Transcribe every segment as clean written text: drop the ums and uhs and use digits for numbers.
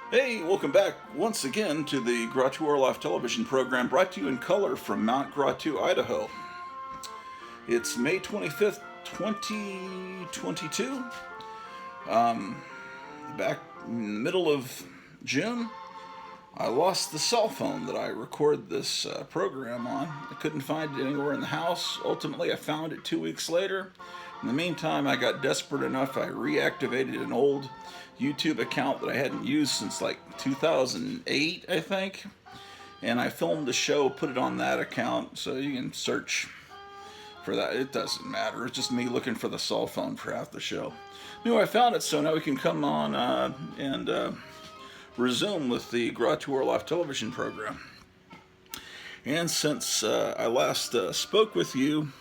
Hey, welcome back once again to the Gratu Orloff television program brought to you in color from Mount Gratu, Idaho. It's May 25th, 2022. Back in the middle of June, I lost the cell phone that I record this program on. I couldn't find it anywhere in the house. Ultimately, I found it 2 weeks later. In the meantime, I got desperate enough, I reactivated an old YouTube account that I hadn't used since like 2008, I think. And I filmed the show, put it on that account, so you can search for that. It doesn't matter. It's just me looking for the cell phone for half the show. Anyway, I found it, so now we can come on and resume with the Gratu Orloff television program. And since I last spoke with you,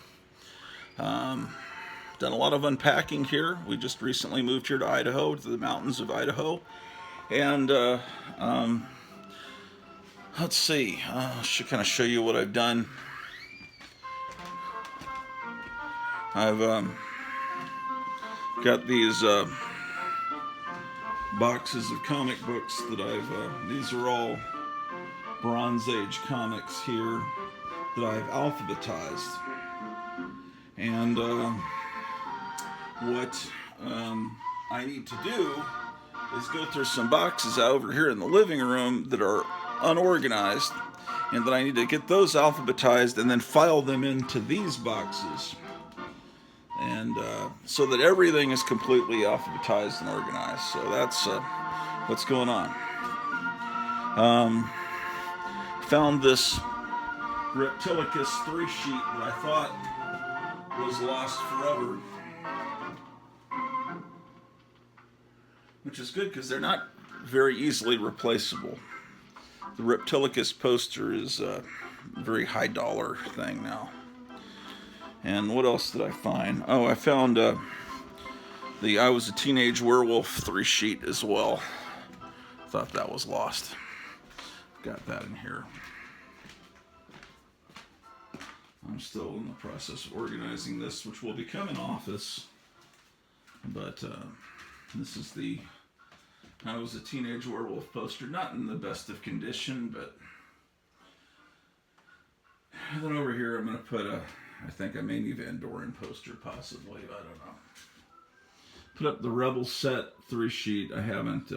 done a lot of unpacking here. We just recently moved here to Idaho, to the mountains of Idaho. And let's see, I should kind of show you what I've done. I've got these boxes of comic books that these are all Bronze Age comics here that I've alphabetized. And what I need to do is go through some boxes over here in the living room that are unorganized, and that I need to get those alphabetized and then file them into these boxes, and so that everything is completely alphabetized and organized. So that's what's going on. Found this Reptilicus 3 sheet that I thought was lost forever, which is good because they're not very easily replaceable. The Reptilicus poster is a very high dollar thing now. And what else did I find? Oh, I found the I Was a Teenage Werewolf 3 sheet as well. Thought that was lost. Got that in here. I'm still in the process of organizing this, which will become an office. But this is the I Was a Teenage Werewolf poster. Not in the best of condition, but... And then over here I'm going to put I think a Mamie Van Doren poster, possibly. I don't know. Put up the Rebel Set 3 sheet. I haven't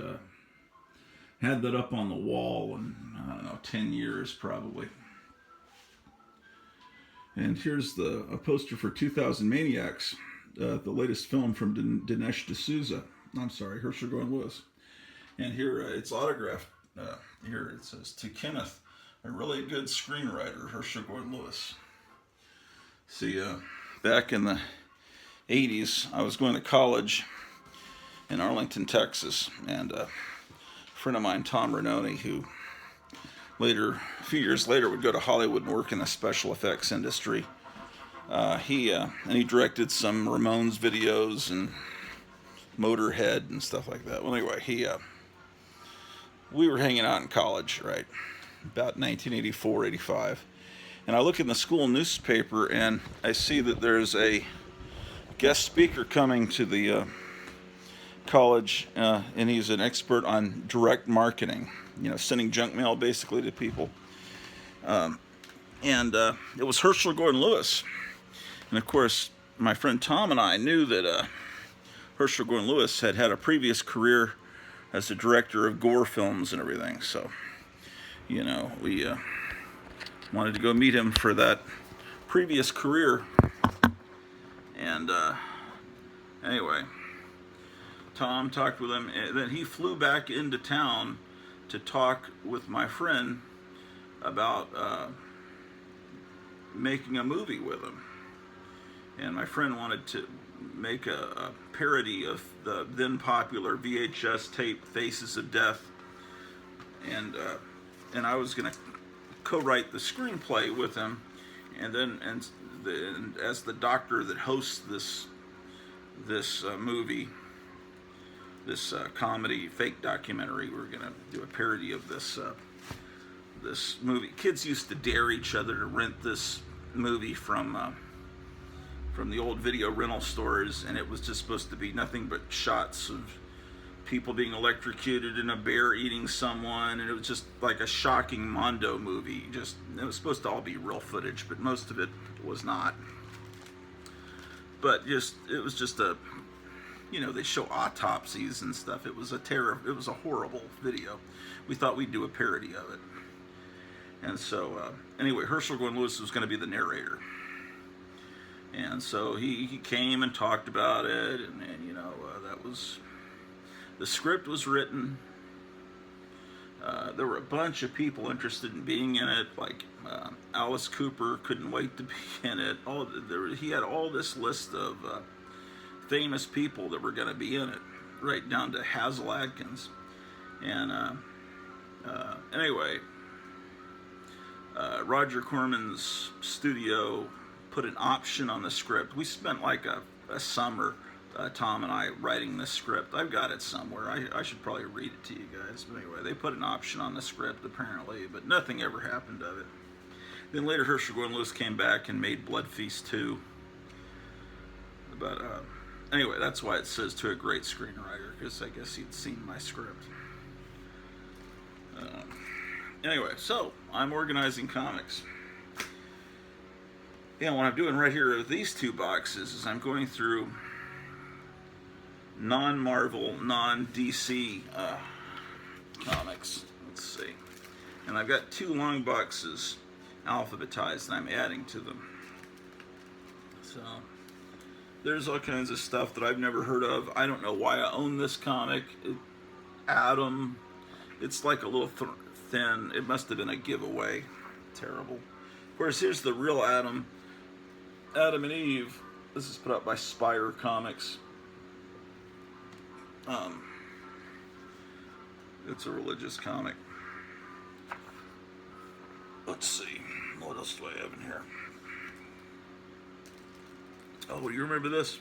had that up on the wall in, I don't know, 10 years probably. And here's a poster for 2000 Maniacs, the latest film from Dinesh D'Souza. I'm sorry, Herschel Gordon Lewis. And here it's autographed. Here it says, "To Kenneth, a really good screenwriter, Herschel Gordon Lewis." See, back in the 80s, I was going to college in Arlington, Texas, and a friend of mine, Tom Ranoni, who later, a few years later, would go to Hollywood and work in the special effects industry. He directed some Ramones videos and Motorhead and stuff like that. Well, anyway, we were hanging out in college, right, about 1984, 85. And I look in the school newspaper and I see that there's a guest speaker coming to the college, and he's an expert on direct marketing, sending junk mail basically to people. And it was Herschel Gordon Lewis. And of course, my friend Tom and I knew that Herschel Gordon Lewis had had a previous career as a director of gore films and everything. So, we wanted to go meet him for that previous career. And anyway, Tom talked with him, and then he flew back into town to talk with my friend about making a movie with him. And my friend wanted to make a parody of the then popular VHS tape Faces of Death, and I was going to co-write the screenplay with him, and as the doctor that hosts this movie, this comedy fake documentary, we're going to do a parody of this movie. Kids used to dare each other to rent this movie from the old video rental stores, and it was just supposed to be nothing but shots of people being electrocuted and a bear eating someone, and it was just like a shocking Mondo movie. Just, it was supposed to all be real footage, but most of it was not. But just, it was just a, you know, they show autopsies and stuff. It was a it was a horrible video. We thought we'd do a parody of it. And so, anyway, Herschel Gordon Lewis was going to be the narrator. And so he came and talked about it, and you know, that was, the script was written. There were a bunch of people interested in being in it, like Alice Cooper couldn't wait to be in it. He had all this list of famous people that were going to be in it, right down to Hazel Adkins. And anyway, Roger Corman's studio put an option on the script. We spent like a summer, Tom and I, writing this script. I've got it somewhere. I should probably read it to you guys. But anyway, they put an option on the script apparently, but nothing ever happened of it. Then later Herschel Gordon Lewis came back and made Blood Feast 2. But anyway, that's why it says to a great screenwriter, because I guess he'd seen my script. Anyway, so I'm organizing comics. Yeah, what I'm doing right here with these two boxes is I'm going through non-Marvel, non-DC comics. Let's see. And I've got two long boxes alphabetized and I'm adding to them. So there's all kinds of stuff that I've never heard of. I don't know why I own this comic. Adam, it's like a little thin. It must have been a giveaway. Terrible. Of course, here's the real Adam. Adam and Eve. This is put out by Spire Comics. It's a religious comic. Let's see. What else do I have in here? Oh, do you remember this?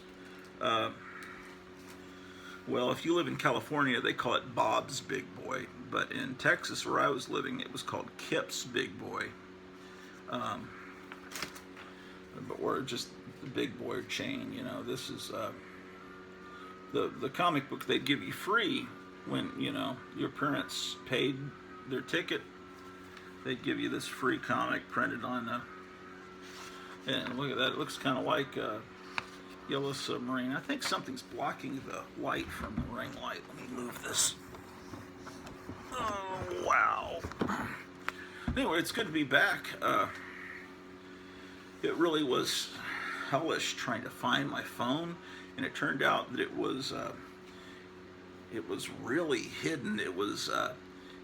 Well, if you live in California, they call it Bob's Big Boy. But in Texas, where I was living, it was called Kip's Big Boy. Or just the Big Boy chain, you know. This is the comic book they'd give you free when, you know, your parents paid their ticket. They'd give you this free comic printed on and look at that, it looks kind of like Yellow Submarine. I think something's blocking the light from the ring light. Let me move this. Oh, wow. Anyway, it's good to be back. It really was hellish trying to find my phone, and it turned out that it was really hidden. It was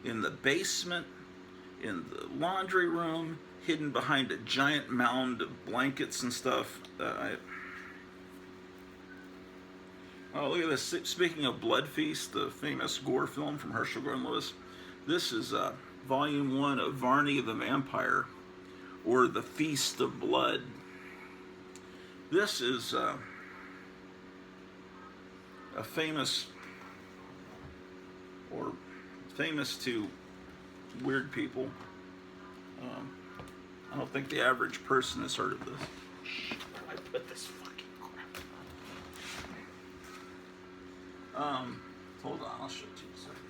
in the basement, in the laundry room, hidden behind a giant mound of blankets and stuff. Oh, look at this. Speaking of Blood Feast, the famous gore film from Herschel Gordon Lewis, this is Volume 1 of Varney the Vampire, or The Feast of Blood. This is a famous to weird people. I don't think the average person has heard of this. I put this fucking crap. Hold on, I'll show it to you in a second.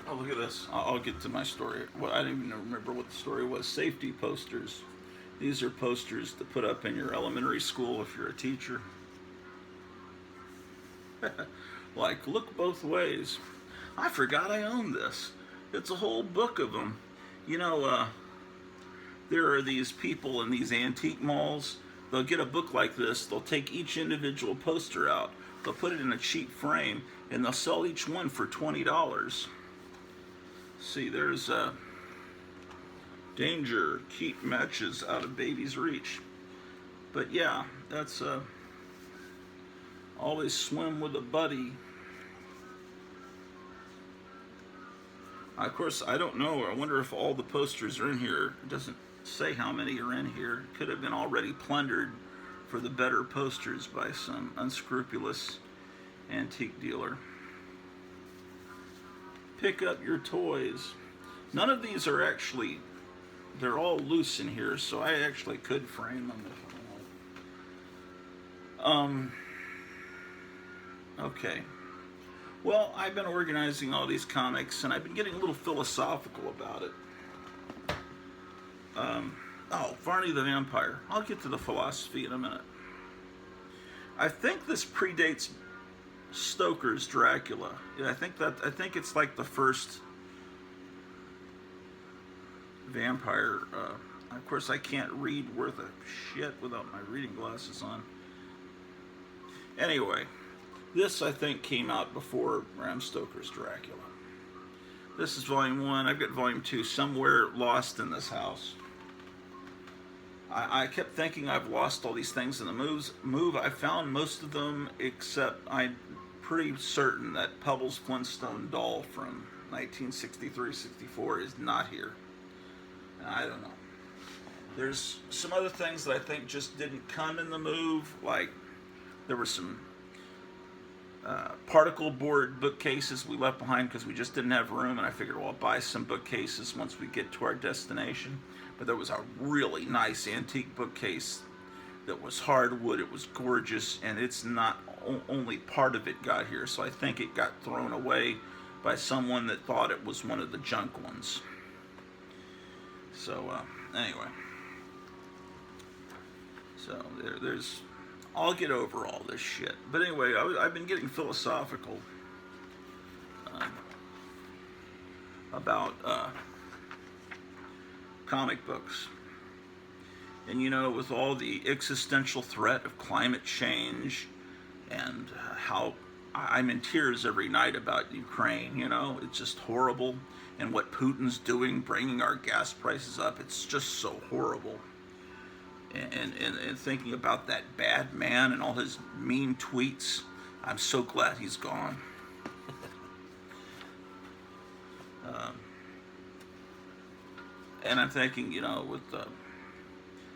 Oh, look at this. I'll get to my story. Well, I don't even remember what the story was. Safety posters. These are posters to put up in your elementary school if you're a teacher. Like, look both ways. I forgot I owned this. It's a whole book of them. You know, there are these people in these antique malls. They'll get a book like this. They'll take each individual poster out. They'll put it in a cheap frame, and they'll sell each one for $20. See, there's danger. Keep matches out of baby's reach. But yeah, that's always swim with a buddy. Of course, I don't know. I wonder if all the posters are in here. It doesn't say how many are in here. Could have been already plundered for the better posters by some unscrupulous antique dealer. Pick up your toys. None of these are actually they're all loose in here, so I actually could frame them if I want. Okay. Well, I've been organizing all these comics, and I've been getting a little philosophical about it. Oh, Varney the Vampire. I'll get to the philosophy in a minute. I think this predates Stoker's Dracula. I think it's like the first vampire. Of course, I can't read worth a shit without my reading glasses on. Anyway, this I think came out before Bram Stoker's Dracula. This is volume 1. I've got volume 2 somewhere lost in this house. I kept thinking I've lost all these things in the move. I found most of them, except I'm pretty certain that Pebbles Flintstone doll from 1963-64 is not here. I don't know. There's some other things that I think just didn't come in the move, like there were some particle board bookcases we left behind because we just didn't have room, and I figured, well, I'll buy some bookcases once we get to our destination. But there was a really nice antique bookcase that was hardwood. It was gorgeous, and it's not only part of it got here, so I think it got thrown away by someone that thought it was one of the junk ones. So anyway, so there's I'll get over all this shit. But anyway, I've been getting philosophical about comic books. And you know, with all the existential threat of climate change and how I'm in tears every night about Ukraine, you know, it's just horrible. And what Putin's doing, bringing our gas prices up, it's just so horrible. And thinking about that bad man and all his mean tweets, I'm so glad he's gone. And I'm thinking, you know, with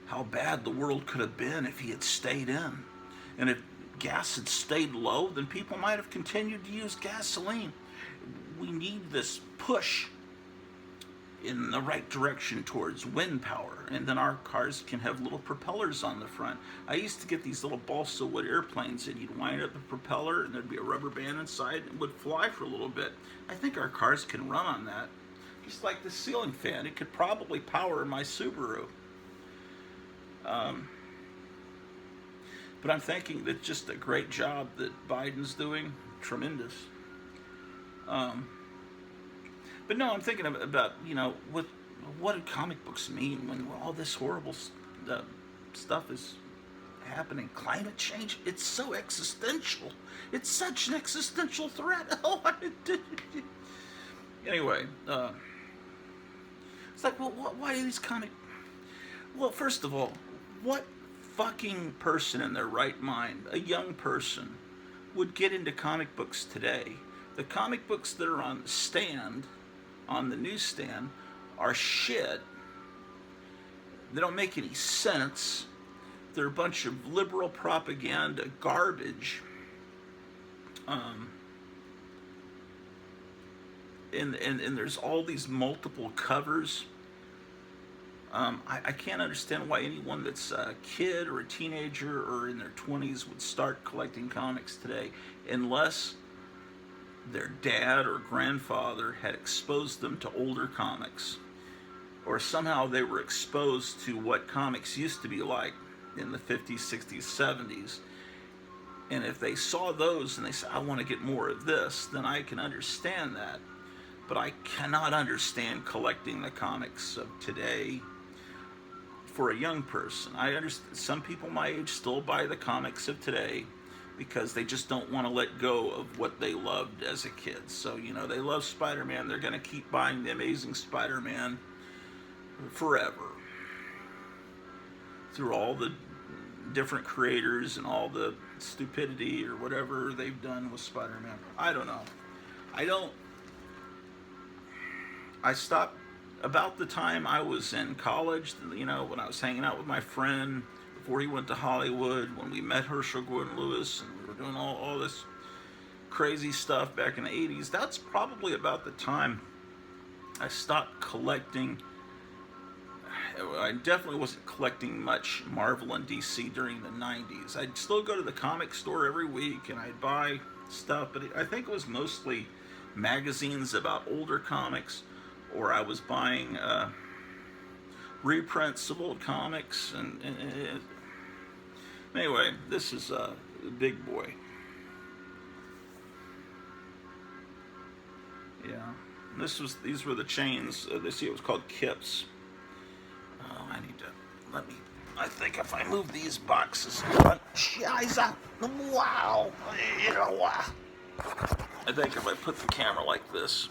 how bad the world could have been if he had stayed in. And if gas had stayed low, then people might have continued to use gasoline. We need this push in the right direction towards wind power, and then our cars can have little propellers on the front. I used to get these little balsa wood airplanes, and you'd wind up the propeller, and there'd be a rubber band inside, and it would fly for a little bit. I think our cars can run on that. Just like the ceiling fan, it could probably power my Subaru. But I'm thinking that just a great job that Biden's doing, tremendous. But no, I'm thinking about, you know, what do comic books mean when all this horrible stuff is happening? Climate change, it's so existential. It's such an existential threat. Oh, anyway, it's like, well, why are these comic... Well, first of all, what fucking person in their right mind, a young person, would get into comic books today? The comic books that are on the stand, on the newsstand, are shit. They don't make any sense. They're a bunch of liberal propaganda garbage. And there's all these multiple covers. I can't understand why anyone that's a kid or a teenager or in their 20s would start collecting comics today, unless their dad or grandfather had exposed them to older comics, or somehow they were exposed to what comics used to be like in the 50s, 60s, 70s. And if they saw those and they said, I want to get more of this, then I can understand that. But I cannot understand collecting the comics of today for a young person. I understand some people my age still buy the comics of today because they just don't want to let go of what they loved as a kid. So, you know, they love Spider-Man. They're going to keep buying the Amazing Spider-Man forever. Through all the different creators and all the stupidity or whatever they've done with Spider-Man. I don't know. I stopped about the time I was in college, you know, when I was hanging out with my friend before he went to Hollywood, when we met Herschel Gordon Lewis and we were doing all this crazy stuff back in the 80s. That's probably about the time I stopped collecting I definitely wasn't collecting much Marvel and DC during the 90s. I'd still go to the comic store every week and I'd buy stuff, but I think it was mostly magazines about older comics, or I was buying reprints of old comics. Anyway, this is Big Boy. Yeah, these were the chains. They see it was called Kips. Oh, I think if I move these boxes, wow, I think if I put the camera like this,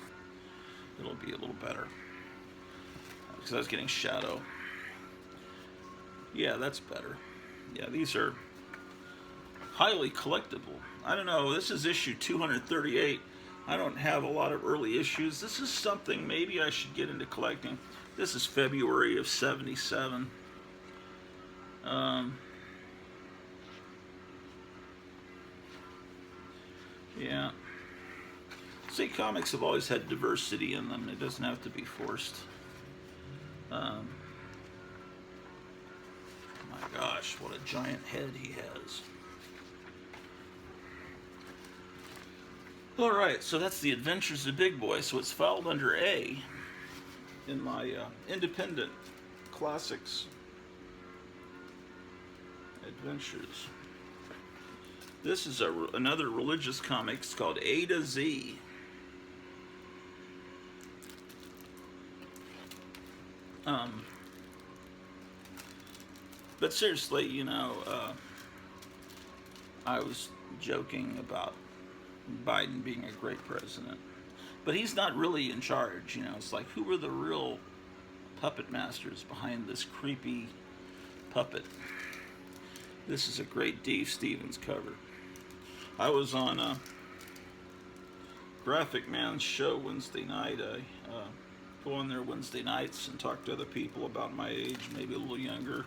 it'll be a little better. Because I was getting shadow. Yeah, that's better. Yeah, these are highly collectible. I don't know, this is issue 238. I don't have a lot of early issues. This is something maybe I should get into collecting. This is February of 77. Yeah. See, comics have always had diversity in them. It doesn't have to be forced. My gosh, what a giant head he has. Alright, so that's The Adventures of Big Boy. So it's filed under A in my independent classics adventures. This is another religious comic. It's called A to Z. But seriously, you know, I was joking about Biden being a great president, but he's not really in charge. You know, it's like, who are the real puppet masters behind this creepy puppet? This is a great Dave Stevens cover. I was on Graphic Man's show Wednesday night. I go on there Wednesday nights and talk to other people about my age, maybe a little younger,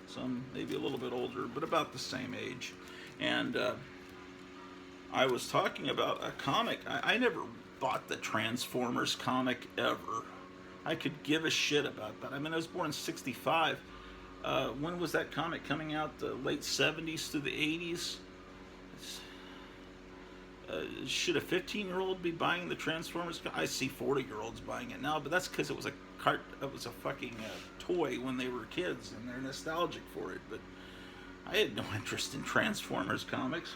some maybe a little bit older, but about the same age. And I was talking about a comic. I never bought the Transformers comic ever. I could give a shit about that. I mean, I was born in '65. When was that comic coming out? The late 70s to the 80s? Should a 15-year-old be buying the Transformers? I see 40-year-olds buying it now, but that's because it was a fucking toy when they were kids, and they're nostalgic for it. But I had no interest in Transformers comics.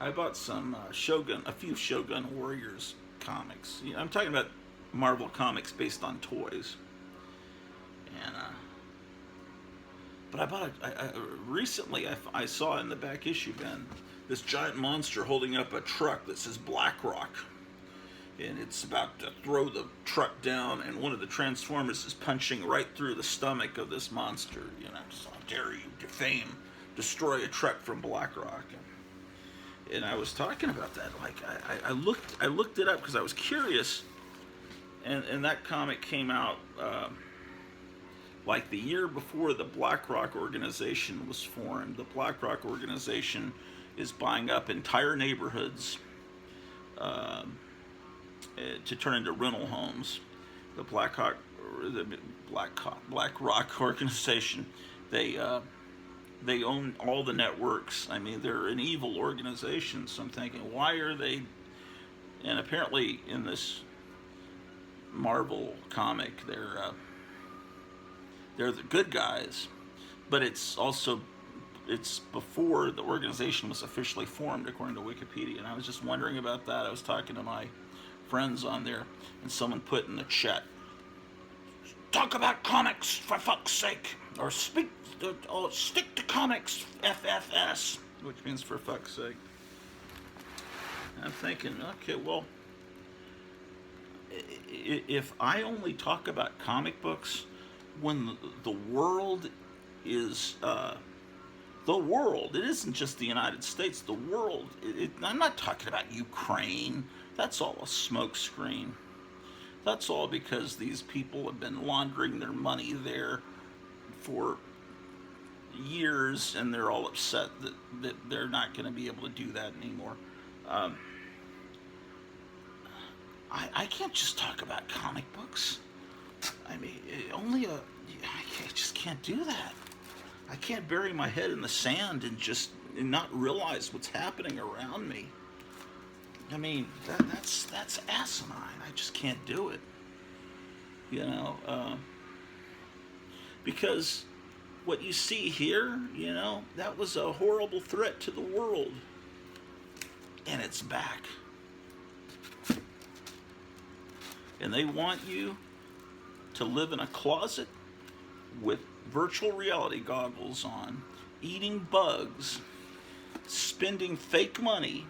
I bought some a few Shogun Warriors comics. You know, I'm talking about Marvel comics based on toys. And but I bought recently. I saw in the back issue bin this giant monster holding up a truck that says BlackRock, and it's about to throw the truck down, and one of the Transformers is punching right through the stomach of this monster. You know, so how dare you destroy a truck from BlackRock? And I was talking about that. Like I looked it up because I was curious, and that comic came out like the year before the BlackRock organization was formed. The BlackRock organization is buying up entire neighborhoods to turn into rental homes. The BlackRock organization, they own all the networks. I mean, they're an evil organization. So I'm thinking, why are they? And apparently, in this Marvel comic, they're the good guys, but it's before the organization was officially formed, according to Wikipedia. And I was just wondering about that. I was talking to my friends on there, and someone put in the chat, "Talk about comics for fuck's sake," or stick to comics, FFS, which means for fuck's sake. And I'm thinking, okay, well, if I only talk about comic books when the world is the world, it isn't just the United States, the world, I'm not talking about Ukraine. That's all a smokescreen. That's all because these people have been laundering their money there for years, and they're all upset that they're not going to be able to do that anymore. I can't just talk about comic books. I mean, just can't do that. I can't bury my head in the sand and not realize what's happening around me. I mean, that's asinine. I just can't do it. You know, because what you see here, that was a horrible threat to the world, and it's back. And they want you to live in a closet with virtual reality goggles on, eating bugs, spending fake money,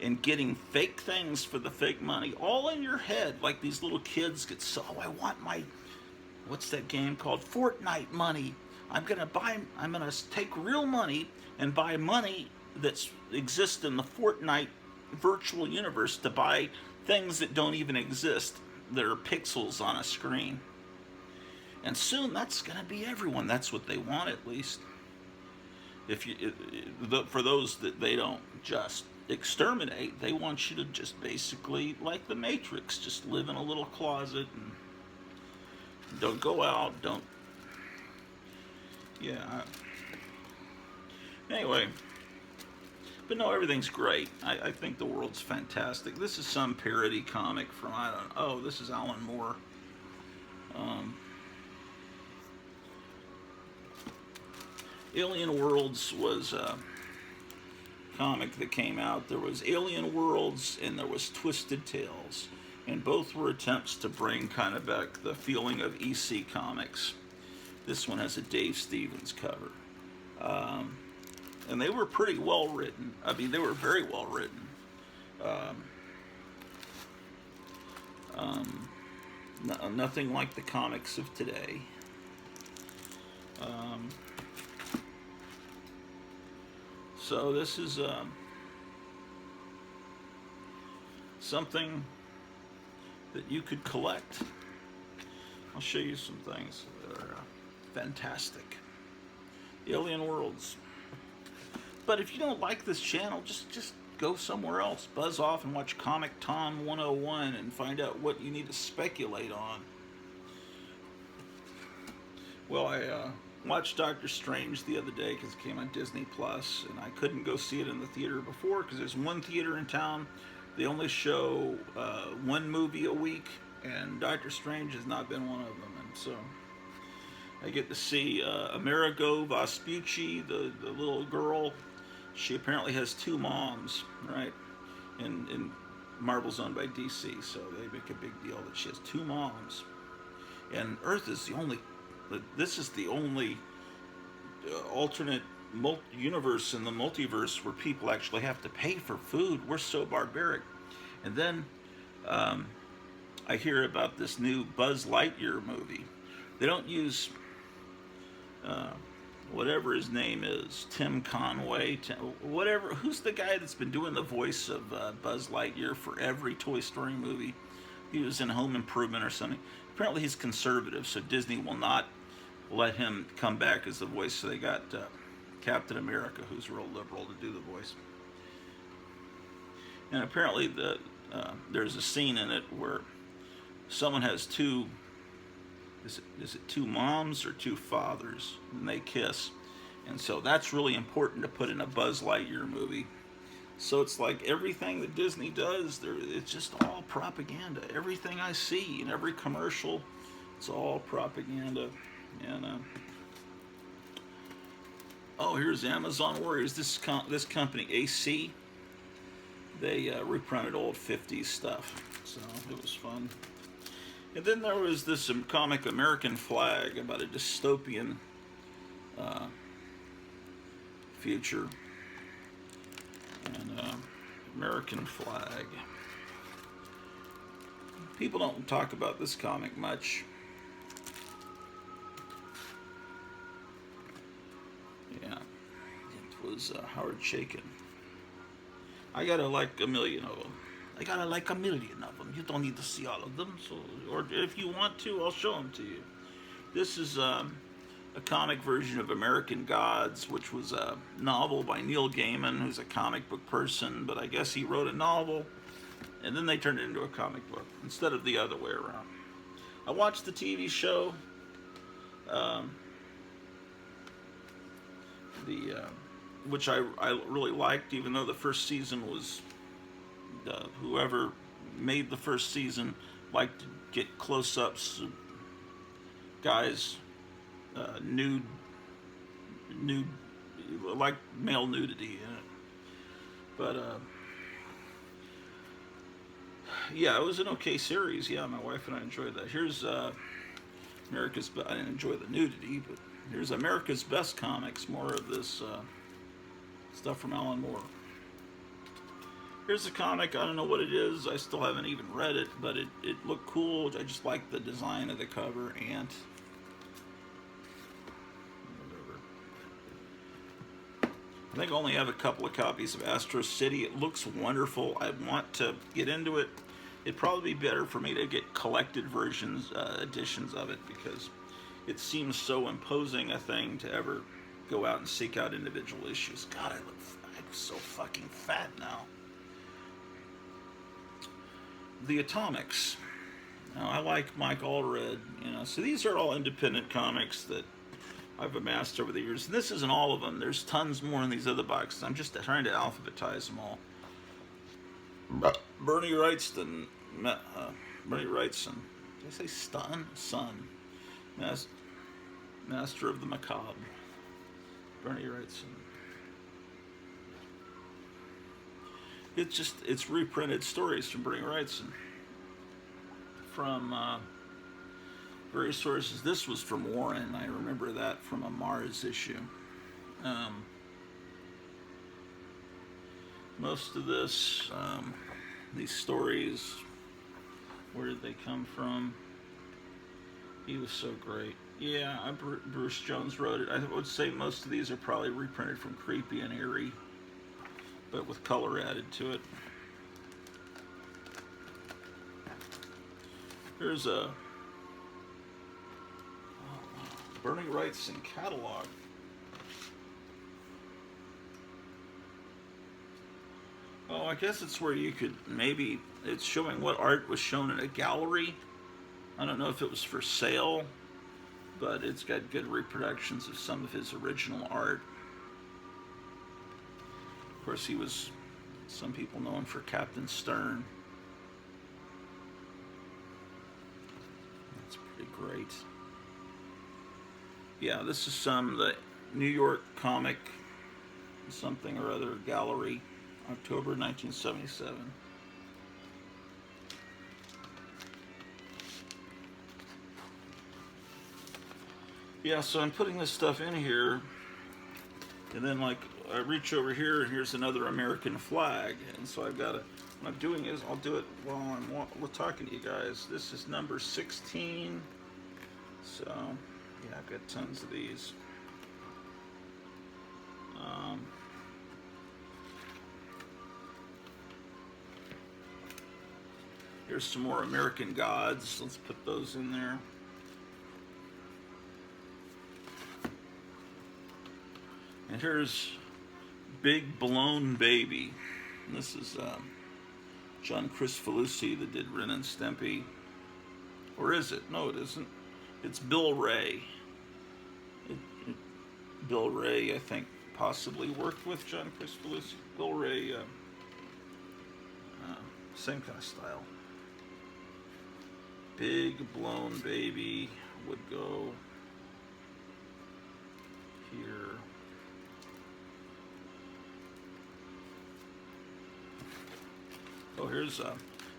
and getting fake things for the fake money, all in your head, like these little kids get so, I want my, what's that game called? Fortnite money. I'm gonna take real money and buy money that exists in the Fortnite virtual universe to buy things that don't even exist, that are pixels on a screen. And soon that's going to be everyone. That's what they want, at least. For those that they don't just exterminate, they want you to just basically, like the Matrix, just live in a little closet and don't go out. Don't. Yeah. Anyway. But no, everything's great. I think the world's fantastic. This is some parody comic from, this is Alan Moore. Alien Worlds was a comic that came out. There was Alien Worlds and there was Twisted Tales. And both were attempts to bring kind of back the feeling of EC Comics. This one has a Dave Stevens cover. And they were pretty well written. I mean, they were very well written. Nothing like the comics of today. So this is something that you could collect. I'll show you some things that are fantastic. Alien Worlds. But if you don't like this channel, just go somewhere else. Buzz off and watch Comic Tom 101 and find out what you need to speculate on. Well, I watched Doctor Strange the other day because it came on Disney Plus, and I couldn't go see it in the theater before because there's one theater in town. They only show one movie a week, and Doctor Strange has not been one of them. And so I get to see Amerigo Vespucci, the little girl. She apparently has two moms, right? And Marvel's owned by DC, so they make a big deal that she has two moms. And Earth is the only, this is the only alternate universe in the multiverse where people actually have to pay for food. We're so barbaric. And then I hear about this new Buzz Lightyear movie. They don't use whatever his name is, Tim Conway, whatever. Who's the guy that's been doing the voice of Buzz Lightyear for every Toy Story movie? He was in Home Improvement or something. Apparently he's conservative, so Disney will not let him come back as the voice. So they got Captain America, who's real liberal, to do the voice. And apparently there's a scene in it where someone has two, is it two moms or two fathers, and they kiss. And so that's really important to put in a Buzz Lightyear movie. So it's like everything that Disney does, it's just all propaganda. Everything I see in every commercial, it's all propaganda. And here's Amazon Warriors. This company, AC, they reprinted old 50s stuff, so it was fun. And then there was this comic, American Flag, about a dystopian future. And American Flag. People don't talk about this comic much. Yeah, it was Howard Chaykin. I gotta like a million of them. You don't need to see all of them. So, or if you want to, I'll show them to you. This is a comic version of American Gods, which was a novel by Neil Gaiman, who's a comic book person, but I guess he wrote a novel, and then they turned it into a comic book, instead of the other way around. I watched the TV show. The which I really liked, even though the first season was whoever made the first season liked to get close-ups of guys nude, like male nudity in it. But yeah, it was an okay series. Yeah, my wife and I enjoyed that. Here's America's. I didn't enjoy the nudity, but here's America's Best Comics. More of this stuff from Alan Moore. Here's a comic. I don't know what it is. I still haven't even read it, but it looked cool. I just like the design of the cover and whatever. I think I only have a couple of copies of Astro City. It looks wonderful. I want to get into it. It'd probably be better for me to get collected versions, editions of it, because it seems so imposing a thing to ever go out and seek out individual issues. God, I'm so fucking fat now. The Atomics. Now, I like Mike Allred, you know. So these are all independent comics that I've amassed over the years. And this isn't all of them. There's tons more in these other boxes. I'm just trying to alphabetize them all. Bernie Wrightson. Bernie Wrightson. Did I say Stun? Son. Master of the Macabre. Bernie Wrightson. It's reprinted stories from Bernie Wrightson from various sources. This was from Warren. I remember that from a Mars issue. Most of this, these stories, where did they come from? He was so great. Yeah, Bruce Jones wrote it. I would say most of these are probably reprinted from Creepy and Eerie, but with color added to it. Here's a Bernie Wrightson catalog. Oh, I guess it's where you could maybe, it's showing what art was shown in a gallery. I don't know if it was for sale, but it's got good reproductions of some of his original art. Of course, he was, some people know him for Captain Stern. That's pretty great. Yeah, this is the New York Comic something or other gallery, October 1977. Yeah, so I'm putting this stuff in here, and then like I reach over here and here's another American flag, and so I've got to, what I'm doing is I'll do it while I'm talking to you guys. This is number 16, so yeah, I've got tons of these. Here's some more American Gods. Let's put those in there. And here's Big Blown Baby. And this is John Kricfalusi that did Ren and Stimpy. Or is it? No, it isn't. It's Bill Ray. Bill Ray, I think, possibly worked with John Kricfalusi. Bill Ray, same kind of style. Big Blown Baby would go here. Oh, here's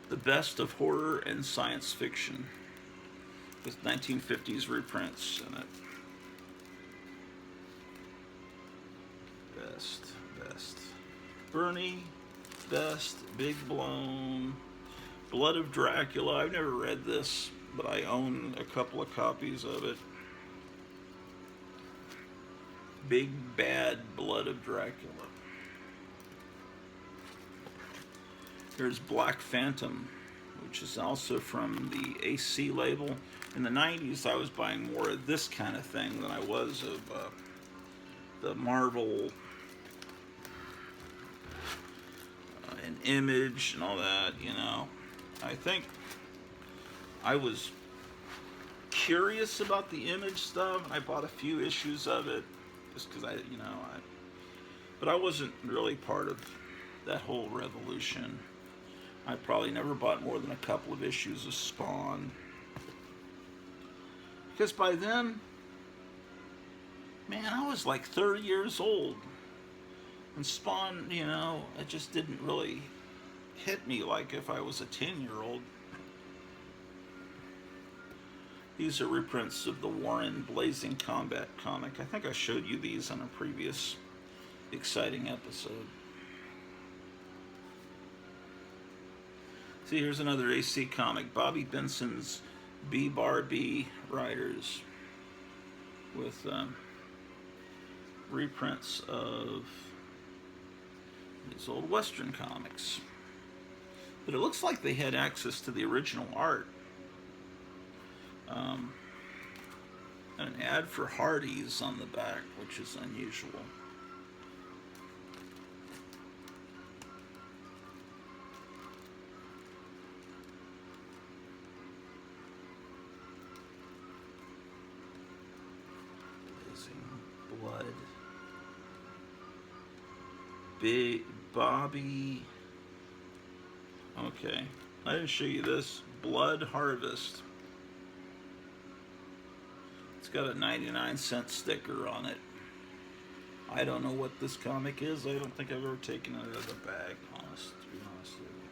the best of horror and science fiction with 1950s reprints in it. Best. Bernie, Best, Big Blown, Blood of Dracula. I've never read this, but I own a couple of copies of it. Big Bad Blood of Dracula. Here's Black Phantom, which is also from the AC label. In the 90s, I was buying more of this kind of thing than I was of the Marvel and Image and all that, you know. I think I was curious about the Image stuff. I bought a few issues of it. just because but I wasn't really part of that whole revolution. I probably never bought more than a couple of issues of Spawn. Because by then, man, I was like 30 years old. And Spawn, it just didn't really hit me like if I was a 10-year-old. These are reprints of the Warren Blazing Combat comic. I think I showed you these on a previous exciting episode. See, here's another AC comic. Bobby Benson's B-Bar-B Riders with reprints of these old Western comics. But it looks like they had access to the original art. An ad for Hardee's on the back, which is unusual. Blood. Big Bobby. Okay, I didn't show you this. Blood Harvest. It's got a 99-cent sticker on it. I don't know what this comic is. I don't think I've ever taken it out of the bag, to be honest with you.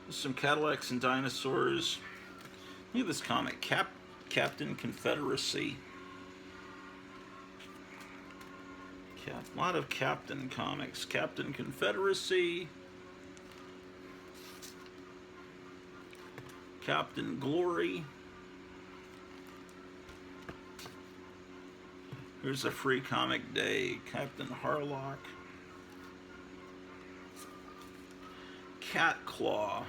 There's some Cadillacs and Dinosaurs. Look at this comic, Captain Confederacy. A lot of Captain comics. Captain Confederacy. Captain Glory. Here's a free comic day. Captain Harlock. Cat Claw.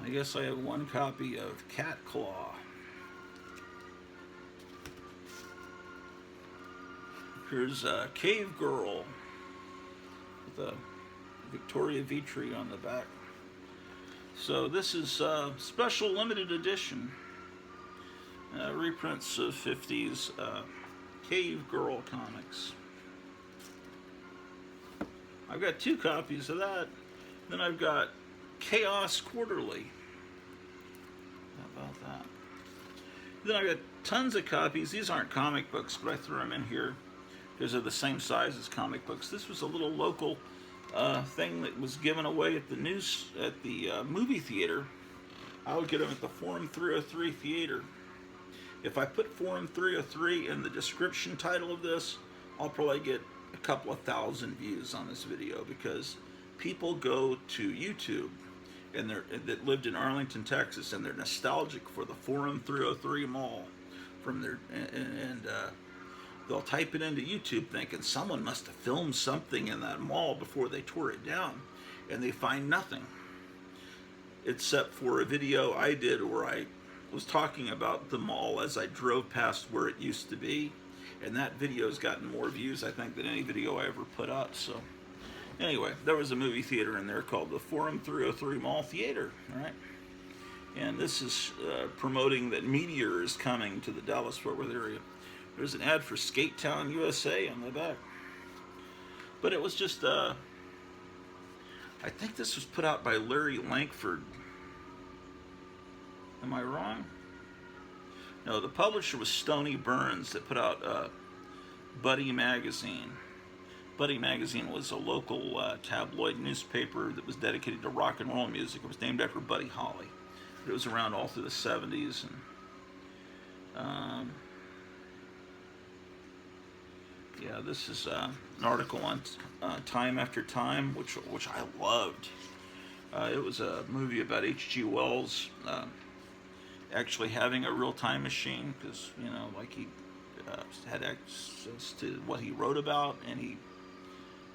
I guess I have one copy of Cat Claw. Here's a Cave Girl with a Victoria Vitri on the back. So this is a special limited edition. Reprints of 50s Cave Girl comics. I've got 2 copies of that. Then I've got Chaos Quarterly. How about that? Then I've got tons of copies. These aren't comic books, but I threw them in here because they're the same size as comic books. This was a little local thing that was given away at the movie theater. I would get them at the Forum 303 theater. If I put Forum 303 in the description title of this, I'll probably get a couple of thousand views on this video, because people go to YouTube and that lived in Arlington, Texas, and they're nostalgic for the Forum 303 mall from their and they'll type it into YouTube thinking someone must have filmed something in that mall before they tore it down, and they find nothing except for a video I did where I was talking about the mall as I drove past where it used to be, and that video's gotten more views, I think, than any video I ever put up. So anyway, there was a movie theater in there called the Forum 303 Mall Theater, all right? And this is promoting that Meteor is coming to the Dallas-Fort Worth area. There's an ad for Skate Town, USA on the back. But it was just, I think this was put out by Larry Lankford. Am I wrong? No, the publisher was Stony Burns that put out Buddy Magazine. Buddy Magazine was a local tabloid newspaper that was dedicated to rock and roll music. It was named after Buddy Holly. It was around all through the 70s. And yeah, this is an article on Time After Time, which I loved. It was a movie about H.G. Wells actually having a real time machine, because, you know, like he had access to what he wrote about, and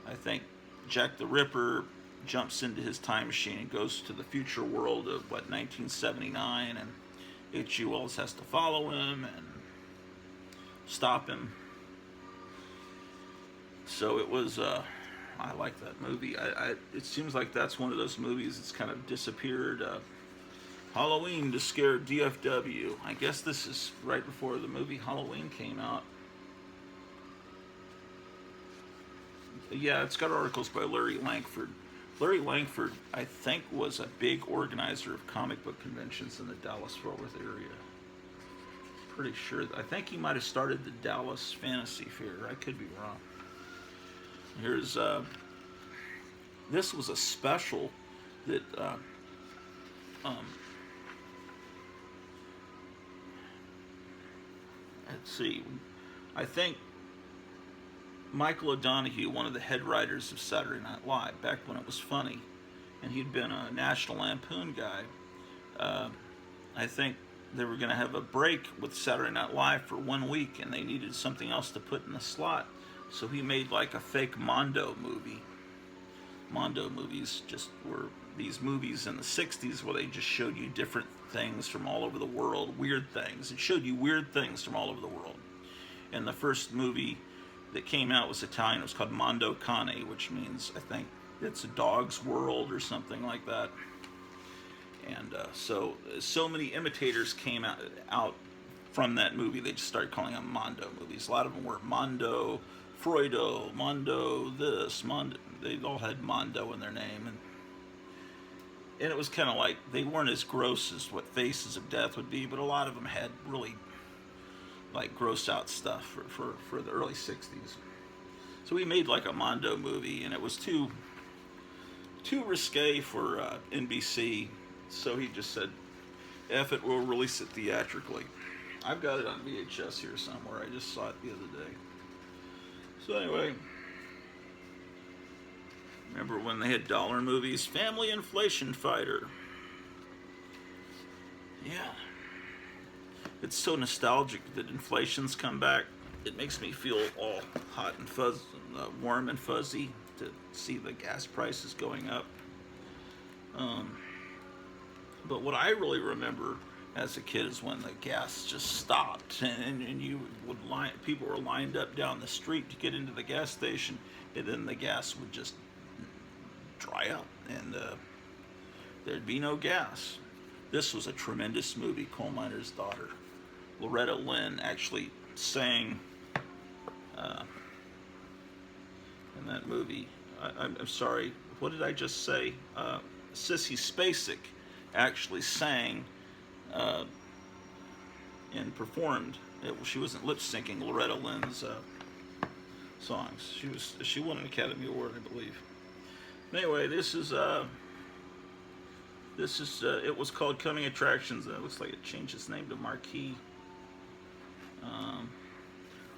I think Jack the Ripper jumps into his time machine and goes to the future world of, 1979, and H.G. Wells has to follow him and stop him. So it was, I like that movie. It seems like that's one of those movies that's kind of disappeared. Halloween to scare DFW. I guess this is right before the movie Halloween came out. Yeah, it's got articles by Larry Langford. Larry Langford, I think, was a big organizer of comic book conventions in the Dallas-Fort Worth area. Pretty sure. I think he might have started the Dallas Fantasy Fair. I could be wrong. Here's this was a special that um, let's see. I think Michael O'Donoghue, one of the head writers of Saturday Night Live, back when it was funny, and he'd been a National Lampoon guy. I think they were going to have a break with Saturday Night Live for 1 week, and they needed something else to put in the slot, so he made like a fake Mondo movie. Mondo movies just were these movies in the 60s where they just showed you different things from all over the world, weird things. It showed you weird things from all over the world. And the first movie that came out was Italian. It was called Mondo Cane, which means, I think, it's a dog's world or something like that. And so many imitators came out from that movie. They just started calling them Mondo movies. A lot of them were Mondo Freudo, Mondo this, Mondo. They all had Mondo in their name, and it was kind of like they weren't as gross as what Faces of Death would be, but a lot of them had really like gross out stuff for the early 60s. So we made like a Mondo movie, and it was too risque for NBC, so he just said, F it, we'll release it theatrically. I've got it on VHS here somewhere. I just saw it the other day. So anyway, remember when they had dollar movies? Family Inflation Fighter. Yeah. It's so nostalgic that inflation's come back. It makes me feel all hot and fuzzy, warm and fuzzy to see the gas prices going up. But what I really remember as a kid is when the gas just stopped, and you would people were lined up down the street to get into the gas station, and then the gas would just dry up, and there'd be no gas. This was a tremendous movie, Coal Miner's Daughter. Loretta Lynn actually sang in that movie. I'm sorry, what did I just say? Sissy Spacek actually sang and performed. She wasn't lip syncing Loretta Lynn's songs. She won an Academy Award, I believe. Anyway, this is it was called Coming Attractions. It looks like it changed its name to Marquee.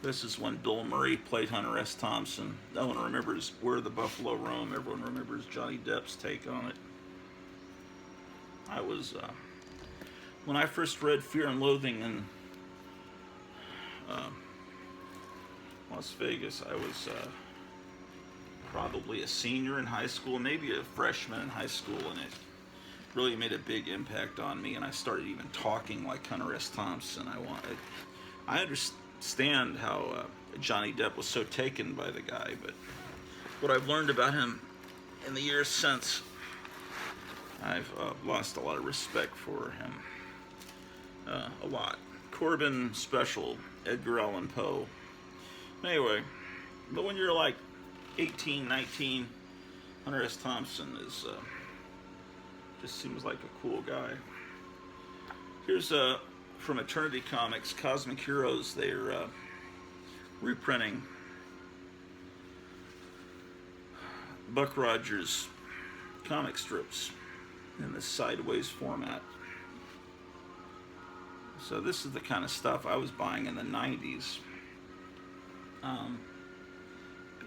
This is when Bill Murray played Hunter S. Thompson. No one remembers Where the Buffalo Roam. Everyone remembers Johnny Depp's take on it. I was when I first read Fear and Loathing in Las Vegas, I was probably a senior in high school, maybe a freshman in high school, and it really made a big impact on me, and I started even talking like Hunter S. Thompson. I understand how Johnny Depp was so taken by the guy, but what I've learned about him in the years since, I've lost a lot of respect for him. A lot. Corbin Special, Edgar Allan Poe. Anyway, but when you're like 18, 19, Hunter S. Thompson is just seems like a cool guy. Here's from Eternity Comics, Cosmic Heroes. They're reprinting Buck Rogers comic strips in this sideways format. So this is the kind of stuff I was buying in the 90s.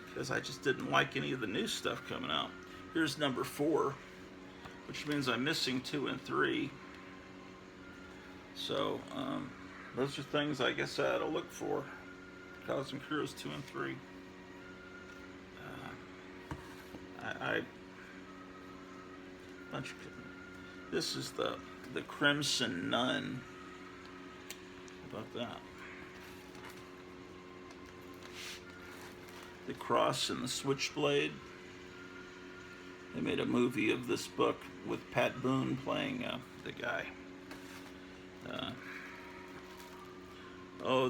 Because I just didn't like any of the new stuff coming out. Here's number 4, which means I'm missing 2 and 3. So those are things I guess I had to look for. Cosmic Heroes 2 and 3. This is the Crimson Nun. How about that? The Cross and the Switchblade. They made a movie of this book with Pat Boone playing the guy.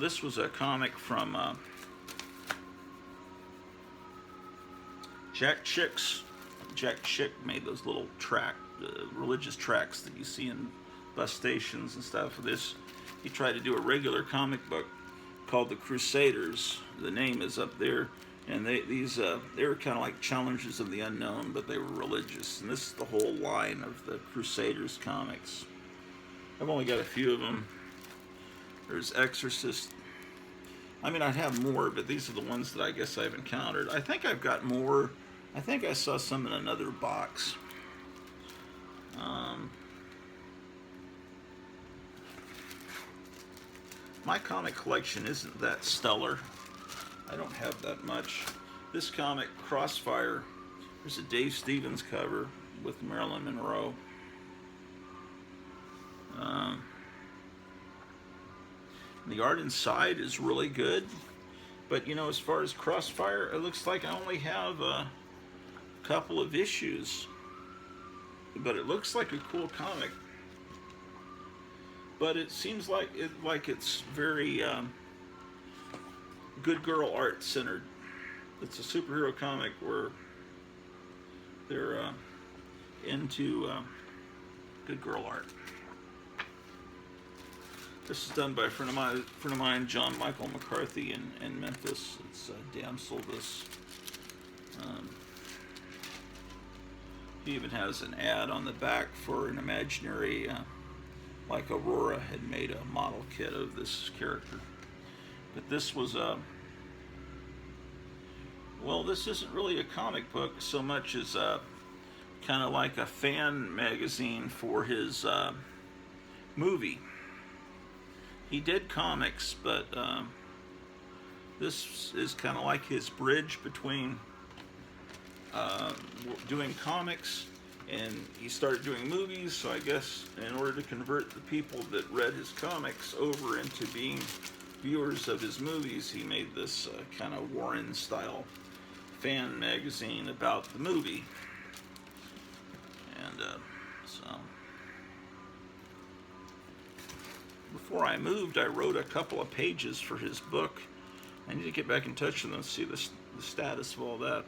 This was a comic from Jack Chick made those little religious tracts that you see in bus stations and stuff. This, he tried to do a regular comic book called The Crusaders. The name is up there, and they were kind of like Challengers of the Unknown, but they were religious. And this is the whole line of the Crusaders comics. I've only got a few of them. There's Exorcist. I mean, I'd have more, but these are the ones that I guess I've encountered. I think I've got more. I think I saw some in another box. My comic collection isn't that stellar. I don't have that much. This comic, Crossfire, there's a Dave Stevens cover with Marilyn Monroe. The art inside is really good, but you know, as far as Crossfire, it looks like I only have a couple of issues, but it looks like a cool comic. But it seems like it's very good girl art centered. It's a superhero comic where they're into good girl art. This is done by a friend of mine, John Michael McCarthy in Memphis. It's Damsel. This. He even has an ad on the back for an imaginary, like Aurora had made a model kit of this character. But this was a, well, this isn't really a comic book so much as kind of like a fan magazine for his movie. He did comics, but this is kind of like his bridge between doing comics, and he started doing movies. So I guess in order to convert the people that read his comics over into being viewers of his movies, he made this kind of Warren style fan magazine about the movie. And so before I moved, I wrote a couple of pages for his book. I need to get back in touch with him and see the status of all that.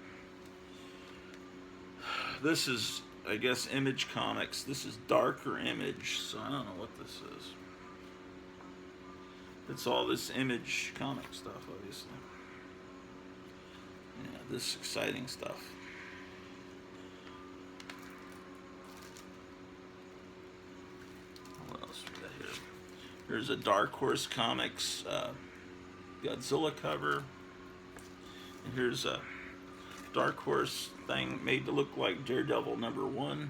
This is, I guess, Image Comics. This is Darker Image, so I don't know what this is. It's all this Image comic stuff, obviously. Yeah, this exciting stuff. What else we got here? Here's a Dark Horse Comics Godzilla cover. And here's a Dark Horse thing made to look like Daredevil #1.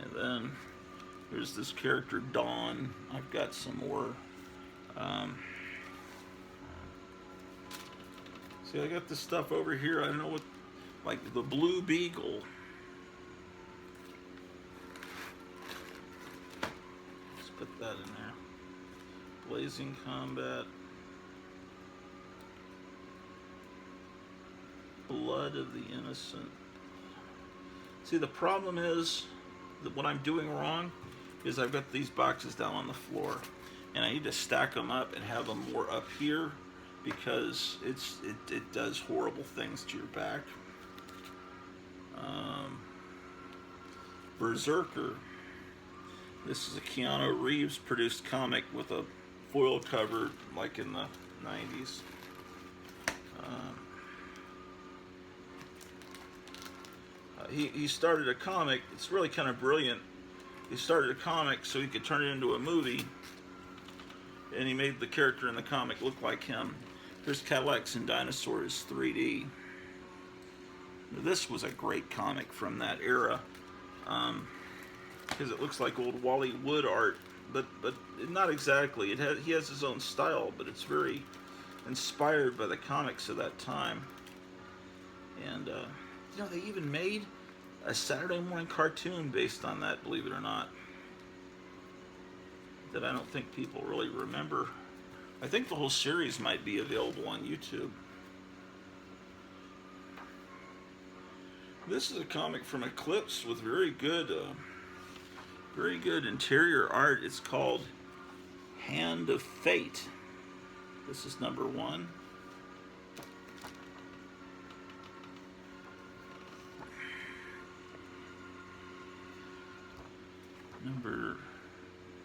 And then there's this character Dawn. I've got some more. See, I got this stuff over here. I don't know what, like the Blue Beetle. Let's put that in there. Blazing Combat. Blood of the Innocent. See, the problem is that what I'm doing wrong is I've got these boxes down on the floor, and I need to stack them up and have them more up here, because it does horrible things to your back. Berserker. This is a Keanu Reeves produced comic with a foil cover like in the 90s. He started a comic. It's really kind of brilliant. He started a comic so he could turn it into a movie, and he made the character in the comic look like him. Here's Cadillacs and Dinosaurs 3D. Now, this was a great comic from that era, because it looks like old Wally Wood art, but not exactly. He has his own style, but it's very inspired by the comics of that time. And you know, they even made a Saturday morning cartoon based on that, believe it or not, that I don't think people really remember. I think the whole series might be available on YouTube. This is a comic from Eclipse with very good interior art. It's called Hand of Fate. This is #1.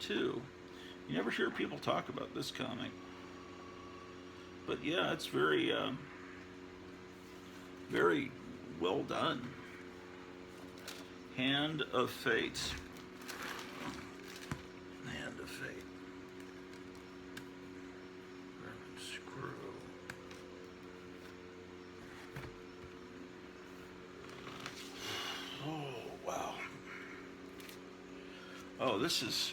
too. You never hear people talk about this comic. But yeah, it's very, very well done. Hand of Fate. Hand of Fate. Screw. Oh, wow. Oh, this is,